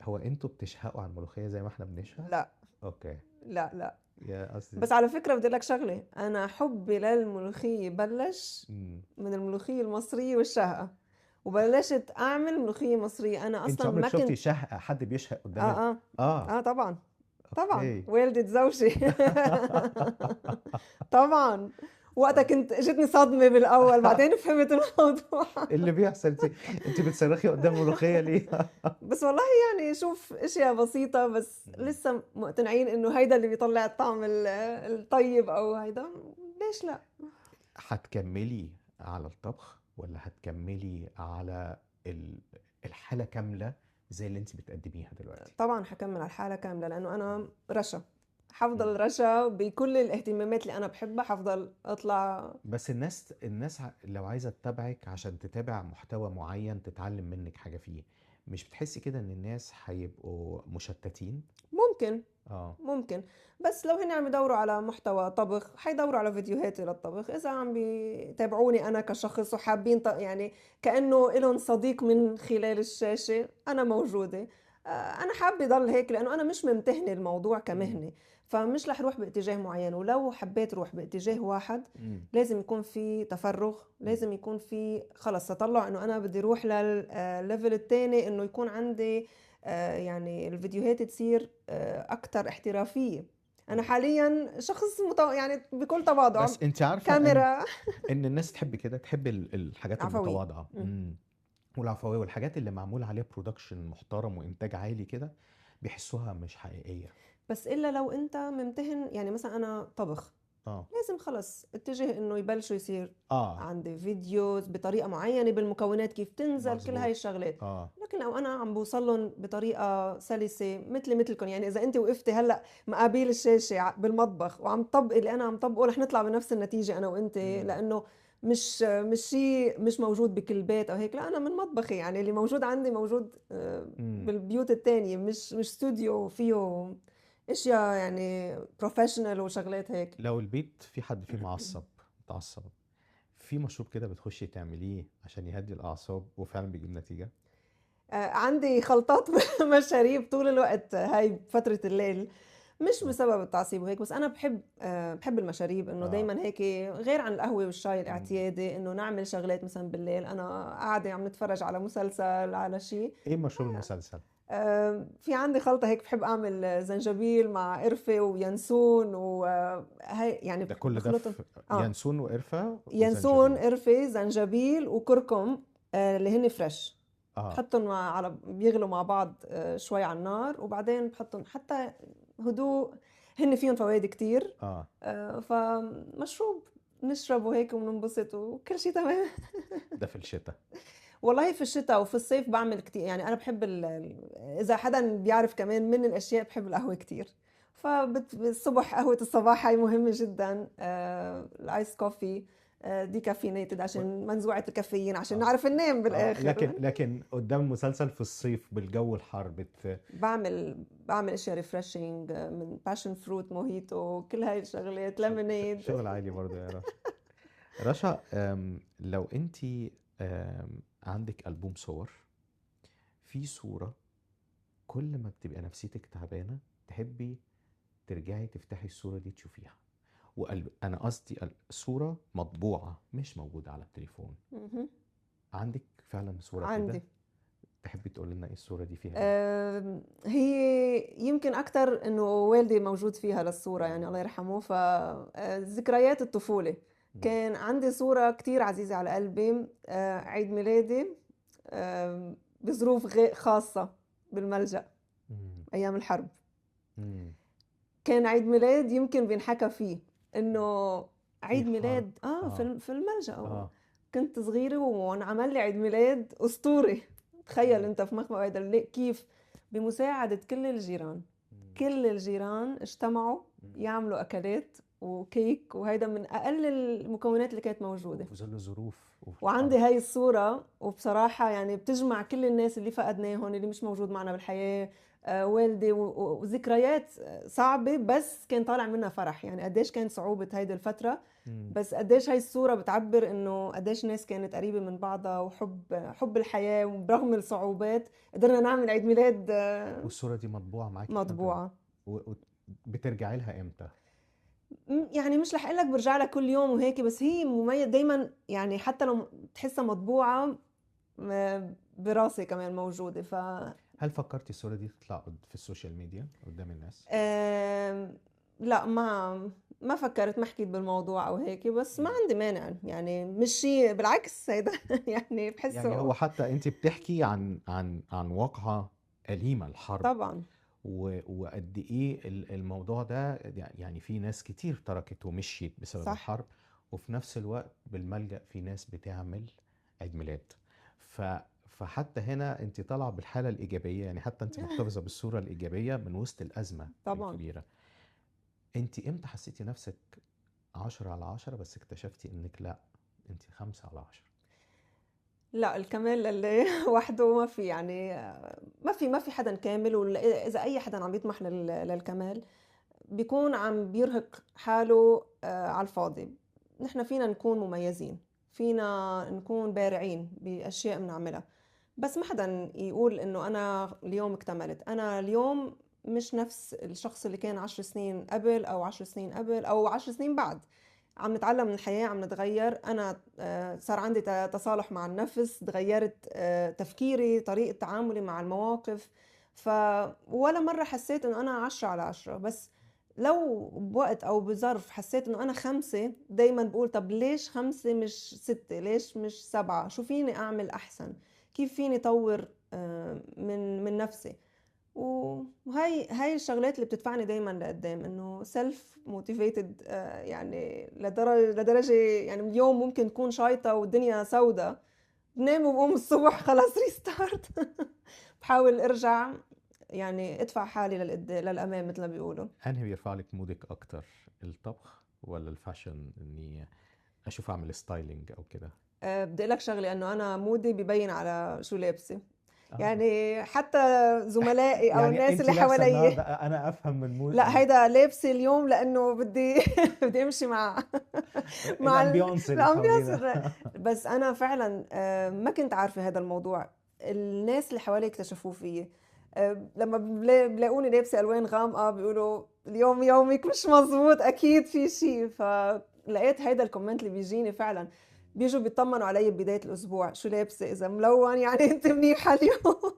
B: هو انتوا بتشهقوا على الملوخية زي ما احنا بنشهق؟
A: لا
B: اوكي.
A: لا لا.
B: يا قصدي.
A: بس على فكرة بدي لك شغلة، أنا حبي للملوخية بلش
B: مم.
A: من الملوخية المصرية والشهقة، وبلشت أعمل ملوخية مصرية. أنا
B: انت
A: أصلا
B: عمرك
A: ما
B: شفتي
A: كنت.
B: شهق حد بيشهق قدامك؟
A: آه آه
B: اه.
A: آه طبعا. طبعا
B: اوكي.
A: والدة زوجي. طبعا. وقتها كنت اجتني صدمة بالأول، بعدين فهمت الموضوع.
B: اللي بيحصل انت بتصرخي قدام الملوخية ليه؟
A: بس والله يعني شوف اشياء بسيطة، بس لسه مقتنعين انه هيدا اللي بيطلع الطعم الطيب، او هيدا ليش لا.
B: هتكملي على الطبخ ولا هتكملي على ال- الحالة كاملة زي اللي انت بتقدميها دلوقتي؟
A: طبعا حكمل على الحالة كاملة، لأنه
B: مم.
A: أنا رشا،
B: مم.
A: حفضل رشا بكل الاهتمامات اللي أنا بحبها، حفضل أطلع.
B: بس الناس لو عايزة تتابعك عشان تتابع محتوى معين تتعلم منك حاجة فيه، مش بتحسي كده ان الناس هيبقوا مشتتين؟
A: ممكن.
B: اه.
A: ممكن. بس لو هن عم يدوروا على محتوى طبخ حيدوروا على فيديوهاتي للطبخ. إذا عم بيتابعوني أنا كشخص وحابين يعني كأنه إلهم صديق من خلال الشاشة، أنا موجودة. أنا حابة ضل هيك، لأنه أنا مش ممتهنة الموضوع
B: مم.
A: كمهنة، فمش رح روح باتجاه معين. ولو حبيت روح باتجاه واحد
B: مم.
A: لازم يكون في تفرغ،
B: مم.
A: لازم يكون في خلص تطلع انه انا بدي اروح للليفل الثاني، انه يكون عندي يعني الفيديوهات تصير اكثر احترافية. انا
B: مم.
A: حاليا شخص يعني بكل تواضع
B: بس انت عارفة
A: كاميرا.
B: ان الناس تحب كده، تحب الحاجات
A: عفوية.
B: المتواضعة.
A: مم.
B: والعفوية والحاجات اللي معمول عليها برودكشن محترم وإنتاج عالي كده، بيحسوها مش حقيقية.
A: بس الا لو انت ممتهن، يعني مثلا انا طبخ،
B: اه.
A: لازم خلص اتجه انه يبلشوا يصير
B: اه.
A: عندي فيديوز بطريقة معينة بالمكونات كيف تنزل كل هاي
B: مظبوط.
A: الشغلات.
B: اه.
A: لكن لو انا عم بوصلهم بطريقة سلسة مثلكم، يعني اذا انت وقفتي هلا مقابل الشاشة بالمطبخ وعم طبقي اللي انا عم طبقه، رح نطلع بنفس النتيجة انا وانت،
B: امم.
A: لانه مش شيء مش موجود بكل بيت او هيك. لا انا من مطبخي، يعني اللي موجود عندي موجود
B: امم.
A: بالبيوت التانية، مش استوديو فيه اشياء يعني بروفيشنال وشغلات هيك.
B: لو البيت في حد فيه متعصب، في مشروب كده بتخشي تعمليه عشان يهدي الأعصاب وفعلا بيجيب نتيجة؟
A: عندي خلطات مشاريب طول الوقت هاي فترة الليل، مش
B: اه.
A: بسبب التعصيب وهيك، بس أنا بحب المشاريب، إنه
B: اه.
A: دايما هيك غير عن القهوة والشاي
B: مم.
A: الاعتيادي، إنه نعمل شغلات مثلا بالليل أنا قاعدة عم نتفرج على مسلسل على شيء.
B: ايه مشروب المسلسل؟
A: في عندي خلطة هيك بحب أعمل زنجبيل مع قرفة وينسون، وهي يعني
B: ده كل ده
A: بخلطهم.
B: في
A: آه
B: ينسون وقرفة
A: ينسون،
B: وزنجبيل؟
A: قرفة، زنجبيل، وكركم، اللي هن فريش.
B: اه.
A: بحطهم بيغلوا مع بعض شوي على النار، وبعدين بحطهم حتى هدوء. هن فيهم فوائد كتير.
B: اه.
A: فمشروب نشرب وهيك وننبسط وكل شيء تمام.
B: ده في الشتاء.
A: والله في الشتاء وفي الصيف بعمل كتير، يعني أنا بحب إذا حدا بيعرف كمان من الأشياء بحب القهوة كتير. فالصبح قهوة الصباح هاي مهمة جدا، الآيس كوفي دي كافينيتد
B: و...
A: عشان منزوعة الكافيين عشان
B: اه
A: نعرف ننام
B: لكن
A: بالآخر.
B: قدام المسلسل في الصيف بالجو الحار
A: بعمل اشياء ريفرشنج من باشن فروت موهيتو، كل هاي الشغلات، ليمونيد.
B: شغل عالي برضه يا رشا. رشا، لو انت عندك ألبوم صور، في صورة كل ما بتبقى نفسيتك تعبانة تحبي ترجعي تفتحي الصورة دي تشوفيها، أنا قصدي صورة مطبوعة مش موجودة على التليفون،
A: مهم.
B: عندك فعلا صورة
A: عندي.
B: كده؟ تحبي تقول لنا ايه الصورة دي فيها ايه؟
A: هي يمكن أكتر إنه والدي موجود فيها للصورة، يعني الله يرحمه، فذكريات الطفولة.
B: مم.
A: كان عندي صورة كتير عزيزة على قلبي، عيد ميلادي بظروف خاصة بالملجأ
B: مم.
A: أيام الحرب.
B: مم.
A: كان عيد ميلاد يمكن بينحكى فيه إنه
B: في
A: عيد
B: حرب.
A: ميلاد
B: اه
A: في الملجأ.
B: اه.
A: كنت صغيرة وانعمل لي عيد ميلاد أسطوري. تخيل
B: مم.
A: أنت في مخبأ هيدا كيف بمساعدة كل الجيران.
B: مم.
A: كل الجيران اجتمعوا
B: مم.
A: يعملوا أكلات وكيك، وهيدا من أقل المكونات اللي كانت موجودة.
B: وفي ظل الظروف وفي الحرب.
A: وعندي هاي الصورة، وبصراحة يعني بتجمع كل الناس اللي فقدناهم، اللي مش موجود معنا بالحياة، والدي وذكريات صعبة بس كان طالع منها فرح. يعني قديش كانت صعوبة هيدي الفترة،
B: مم.
A: بس قديش هاي الصورة بتعبر انه قديش الناس كانت قريبة من بعضها، حب الحياة، وبرغم الصعوبات قدرنا نعمل عيد ميلاد
B: والصورة دي مطبوعة معاكي لحد دلوقتي؟
A: مطبوعة.
B: بترجعي لها امتى؟
A: يعني مش رح اقول لك برجع لها كل يوم وهيك، بس هي مميز دايما، يعني حتى لو تحسها مطبوعة براسي كمان موجودة.
B: هل فكرتي الصورة دي تطلع في السوشيال ميديا قدام الناس؟
A: لا، ما فكرت، ما حكيت بالموضوع او هيك، بس ما
B: مم.
A: عندي مانع، يعني مش شيء، بالعكس هيدا يعني
B: يعني
A: بحسه.
B: هو حتى انت بتحكي عن واقعة أليمة، الحرب،
A: طبعا.
B: وقد ايه الموضوع ده، يعني في ناس كتير تركت ومشيت بسبب
A: صح.
B: الحرب، وفي نفس الوقت بالملجأ في ناس بتعمل عيد ميلاد. ف فحتى هنا انت طالعه بالحاله الايجابيه، يعني حتى انت محتفظه بالصوره الايجابيه من وسط الازمه
A: طبعا.
B: الكبيره. انت امتى حسيتي نفسك 10/10 بس اكتشفتي انك لا، انت 5/10؟
A: لا، الكمال لله وحده ما في، يعني ما في حدا كامل، واذا اي حدا عم يطمح للكمال بيكون عم بيرهق حاله على الفاضي. نحن فينا نكون مميزين، فينا نكون بارعين باشياء بنعملها، بس ما حدا يقول انه انا اليوم اكتملت. انا اليوم مش نفس الشخص اللي كان 10 سنين قبل او 10 سنين قبل او 10 سنين بعد. عم نتعلم من الحياة، عم نتغير. أنا صار عندي تصالح مع النفس، تغيرت تفكيري، طريقة تعاملي مع المواقف. ولا مرة حسيت إنه أنا 10/10. بس لو بوقت أو بظرف حسيت إنه أنا 5، دايما بقول طب ليش 5 مش 6؟ ليش مش 7؟ شو فيني أعمل أحسن؟ كيف فيني طور من نفسي؟ وهاي الشغلات اللي بتدفعني دايما لقدام، انه سيلف موتيفيتد. يعني لدرجه يعني اليوم ممكن تكون شايطه والدنيا سودة، بنام وبقوم الصبح خلاص ريستارت. بحاول ارجع، يعني ادفع حالي للامام مثل ما بيقولوا.
B: انهي بيرفع لك مودك اكتر، الطبخ ولا الفاشن، اني اشوف اعمل ستايلينج او كده؟
A: بدي اقول لك شغله، انه انا مودي ببين على شو لابسه.
B: اه،
A: يعني حتى زملائي او
B: يعني
A: الناس
B: انت
A: اللي
B: لابسه
A: حوالي.
B: النهارده انا افهم من
A: لا، هيدا لابسه اليوم لانه بدي بدي امشي مع
B: الامبيونس اللي
A: الامبيانس.
B: حوالينا.
A: بس انا فعلا ما كنت عارفه هذا الموضوع. الناس اللي حوالي اكتشفوه فيي. لما بلاقوني لابسه الوان غامقه بيقولوا اليوم يومك مش مزبوط، اكيد في شيء. فلقيت هيدا الكومنت اللي بيجيني فعلا، بيجوا بيطمنوا علي ببدايه الاسبوع شو لابسه، اذا ملون يعني انت منيحه اليوم.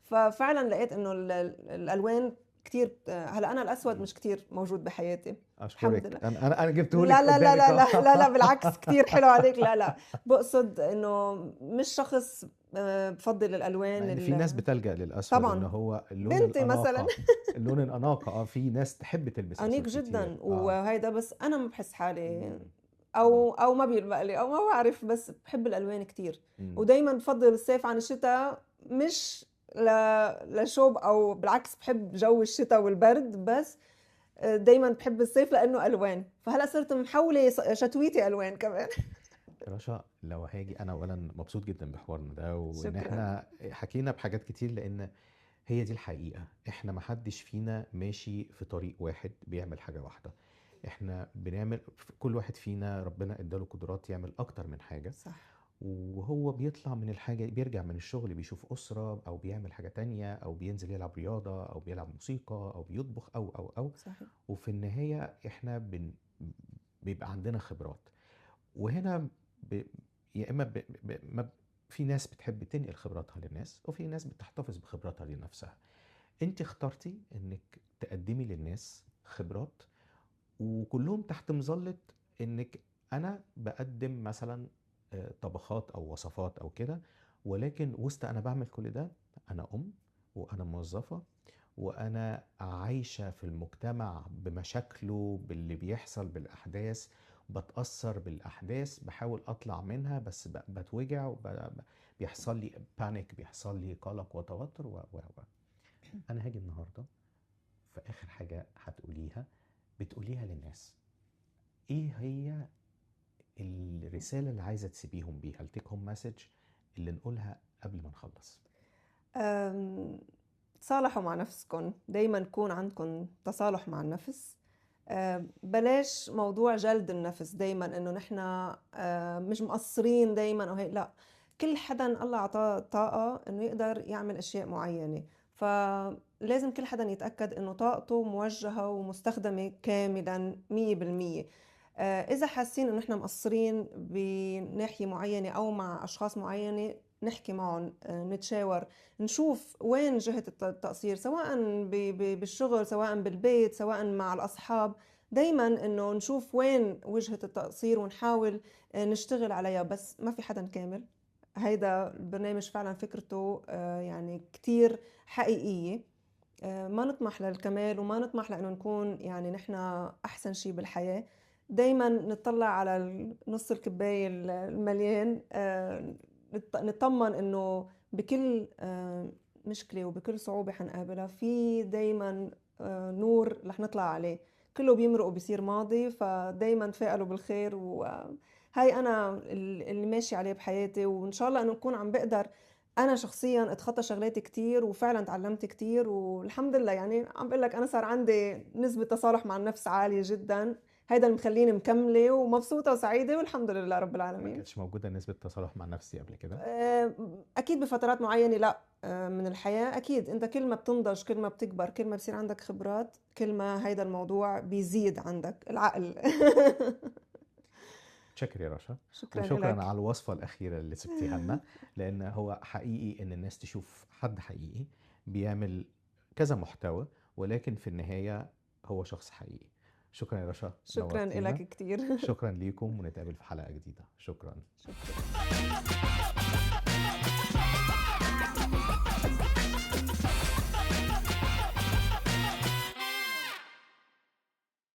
A: ففعلا لقيت انه الالوان كتير. هلا انا الاسود مش كتير موجود بحياتي. الحمد
B: اشكرك،
A: لله.
B: انا جبته
A: لا
B: لك
A: لا لا
B: قدامك
A: لا
B: اهو.
A: لا لا لا، بالعكس كتير حلو عليك. لا لا، بقصد انه مش شخص بفضل
B: مع
A: الالوان
B: ان في ناس بتلجأ للاسود ان
A: طبعا.
B: هو اللون
A: بنتي مثلا
B: الاناقه. اللون الاناقه، في ناس تحب تلبس
A: انيق
B: اسود كتير.
A: جدا وهيدا، بس انا ما بحس حالي
B: مم.
A: او ما بيلبق لي او ما بعرف، بس بحب الالوان كتير.
B: إمم.
A: ودايما بفضل الصيف عن الشتاء، مش لشوب او بالعكس، بحب جو الشتاء والبرد، بس دايما بحب الصيف لانه الوان. فهلا صرت محوله شتويتي الوان كمان.
B: رشا، لو هاجي انا اولا مبسوط جدا بحوارنا ده، وان
A: شكرا.
B: احنا حكينا بحاجات كتير، لان هي دي الحقيقة. احنا محدش فينا ماشي في طريق واحد بيعمل حاجة واحدة. احنا بنعمل، كل واحد فينا ربنا اداله قدرات يعمل اكتر من حاجة،
A: صح.
B: وهو بيطلع من الحاجة، بيرجع من الشغل بيشوف أسرة، أو بيعمل حاجة تانية، أو بينزل يلعب رياضة، أو بيلعب موسيقى، أو بيطبخ، أو
A: صحيح.
B: وفي النهاية احنا بيبقى عندنا خبرات. وهنا ب... يا إما ما في ناس بتحب تنقل خبراتها للناس، وفي ناس بتحتفظ بخبراتها لنفسها. انت اخترتي انك تقدمي للناس خبرات، وكلهم تحت مظلة انك انا بقدم مثلا طبخات او وصفات او كده، ولكن وسط انا بعمل كل ده انا وانا موظفة، وانا عايشة في المجتمع بمشاكله، باللي بيحصل، بالاحداث، بتأثر بالاحداث، بحاول اطلع منها، بس بتوجع، بيحصل لي بانيك، بيحصل لي قلق وتوتر انا هاجي النهاردة في اخر حاجة هتقوليها، بتقوليها للناس، ايه هي الرسالة اللي عايزة تسيبيهم بيها، التيك هوم مسج اللي نقولها قبل ما نخلص؟
A: أم، تصالحوا مع نفسكم، دايما يكون عندكم تصالح مع النفس. بلاش موضوع جلد النفس دايما، انه نحن مش مقصرين دايما او هيك، لا. كل حدا الله اعطاه طاقة انه يقدر يعمل اشياء معينة، فلازم كل حدا يتأكد انه طاقته موجهة ومستخدمة كاملا 100%. اذا حاسين انه نحن مقصرين بناحية معينة او مع اشخاص معينة، نحكي معهم، نتشاور، نشوف وين جهة التقصير، سواء بالشغل، سواء بالبيت، سواء مع الأصحاب. دايما إنه نشوف وين وجهة التقصير ونحاول نشتغل عليها، بس ما في حدا كامل. هيدا البرنامج فعلا فكرته يعني كتير حقيقية. ما نطمح للكمال، وما نطمح لأنه نكون يعني نحن أحسن شيء بالحياة. دايما نطلع على نص الكباية المليان، نطمن إنه بكل مشكلة وبكل صعوبة حنقابلها، في دايما نور رح نطلع عليه. كله بيمرق وبيصير ماضي، فدايما تفائلوا بالخير. وهاي أنا اللي ماشي عليه بحياتي، وإن شاء الله إنه نكون عم بقدر انا شخصيا اتخطى شغلات كتير، وفعلا تعلمت كتير، والحمد لله. يعني عم بقول لك انا صار عندي نسبة تصالح مع النفس عالية جدا. هيدا اللي مخليني مكملة ومبسوطة وسعيدة، والحمد لله رب
B: ما
A: العالمين.
B: كانتش موجودة نسبة تصالح مع نفسي قبل كده؟
A: اكيد بفترات معينة، لا. من الحياة اكيد، انت كل ما بتنضج، كل ما بتكبر، كل ما بصير عندك خبرات، كل ما هيدا الموضوع بيزيد عندك العقل.
B: شكرا يا رشا،
A: شكرا
B: وشكرا
A: لك.
B: على الوصفة الأخيرة اللي سبتيها لنا، لأن هو حقيقي إن الناس تشوف حد حقيقي بيعمل كذا محتوى، ولكن في النهاية هو شخص حقيقي. شكرا يا رشا،
A: شكرا لك
B: نورتينا.
A: كتير.
B: شكرا ليكم، ونتقابل في حلقة جديدة. شكرا.
A: شكرا.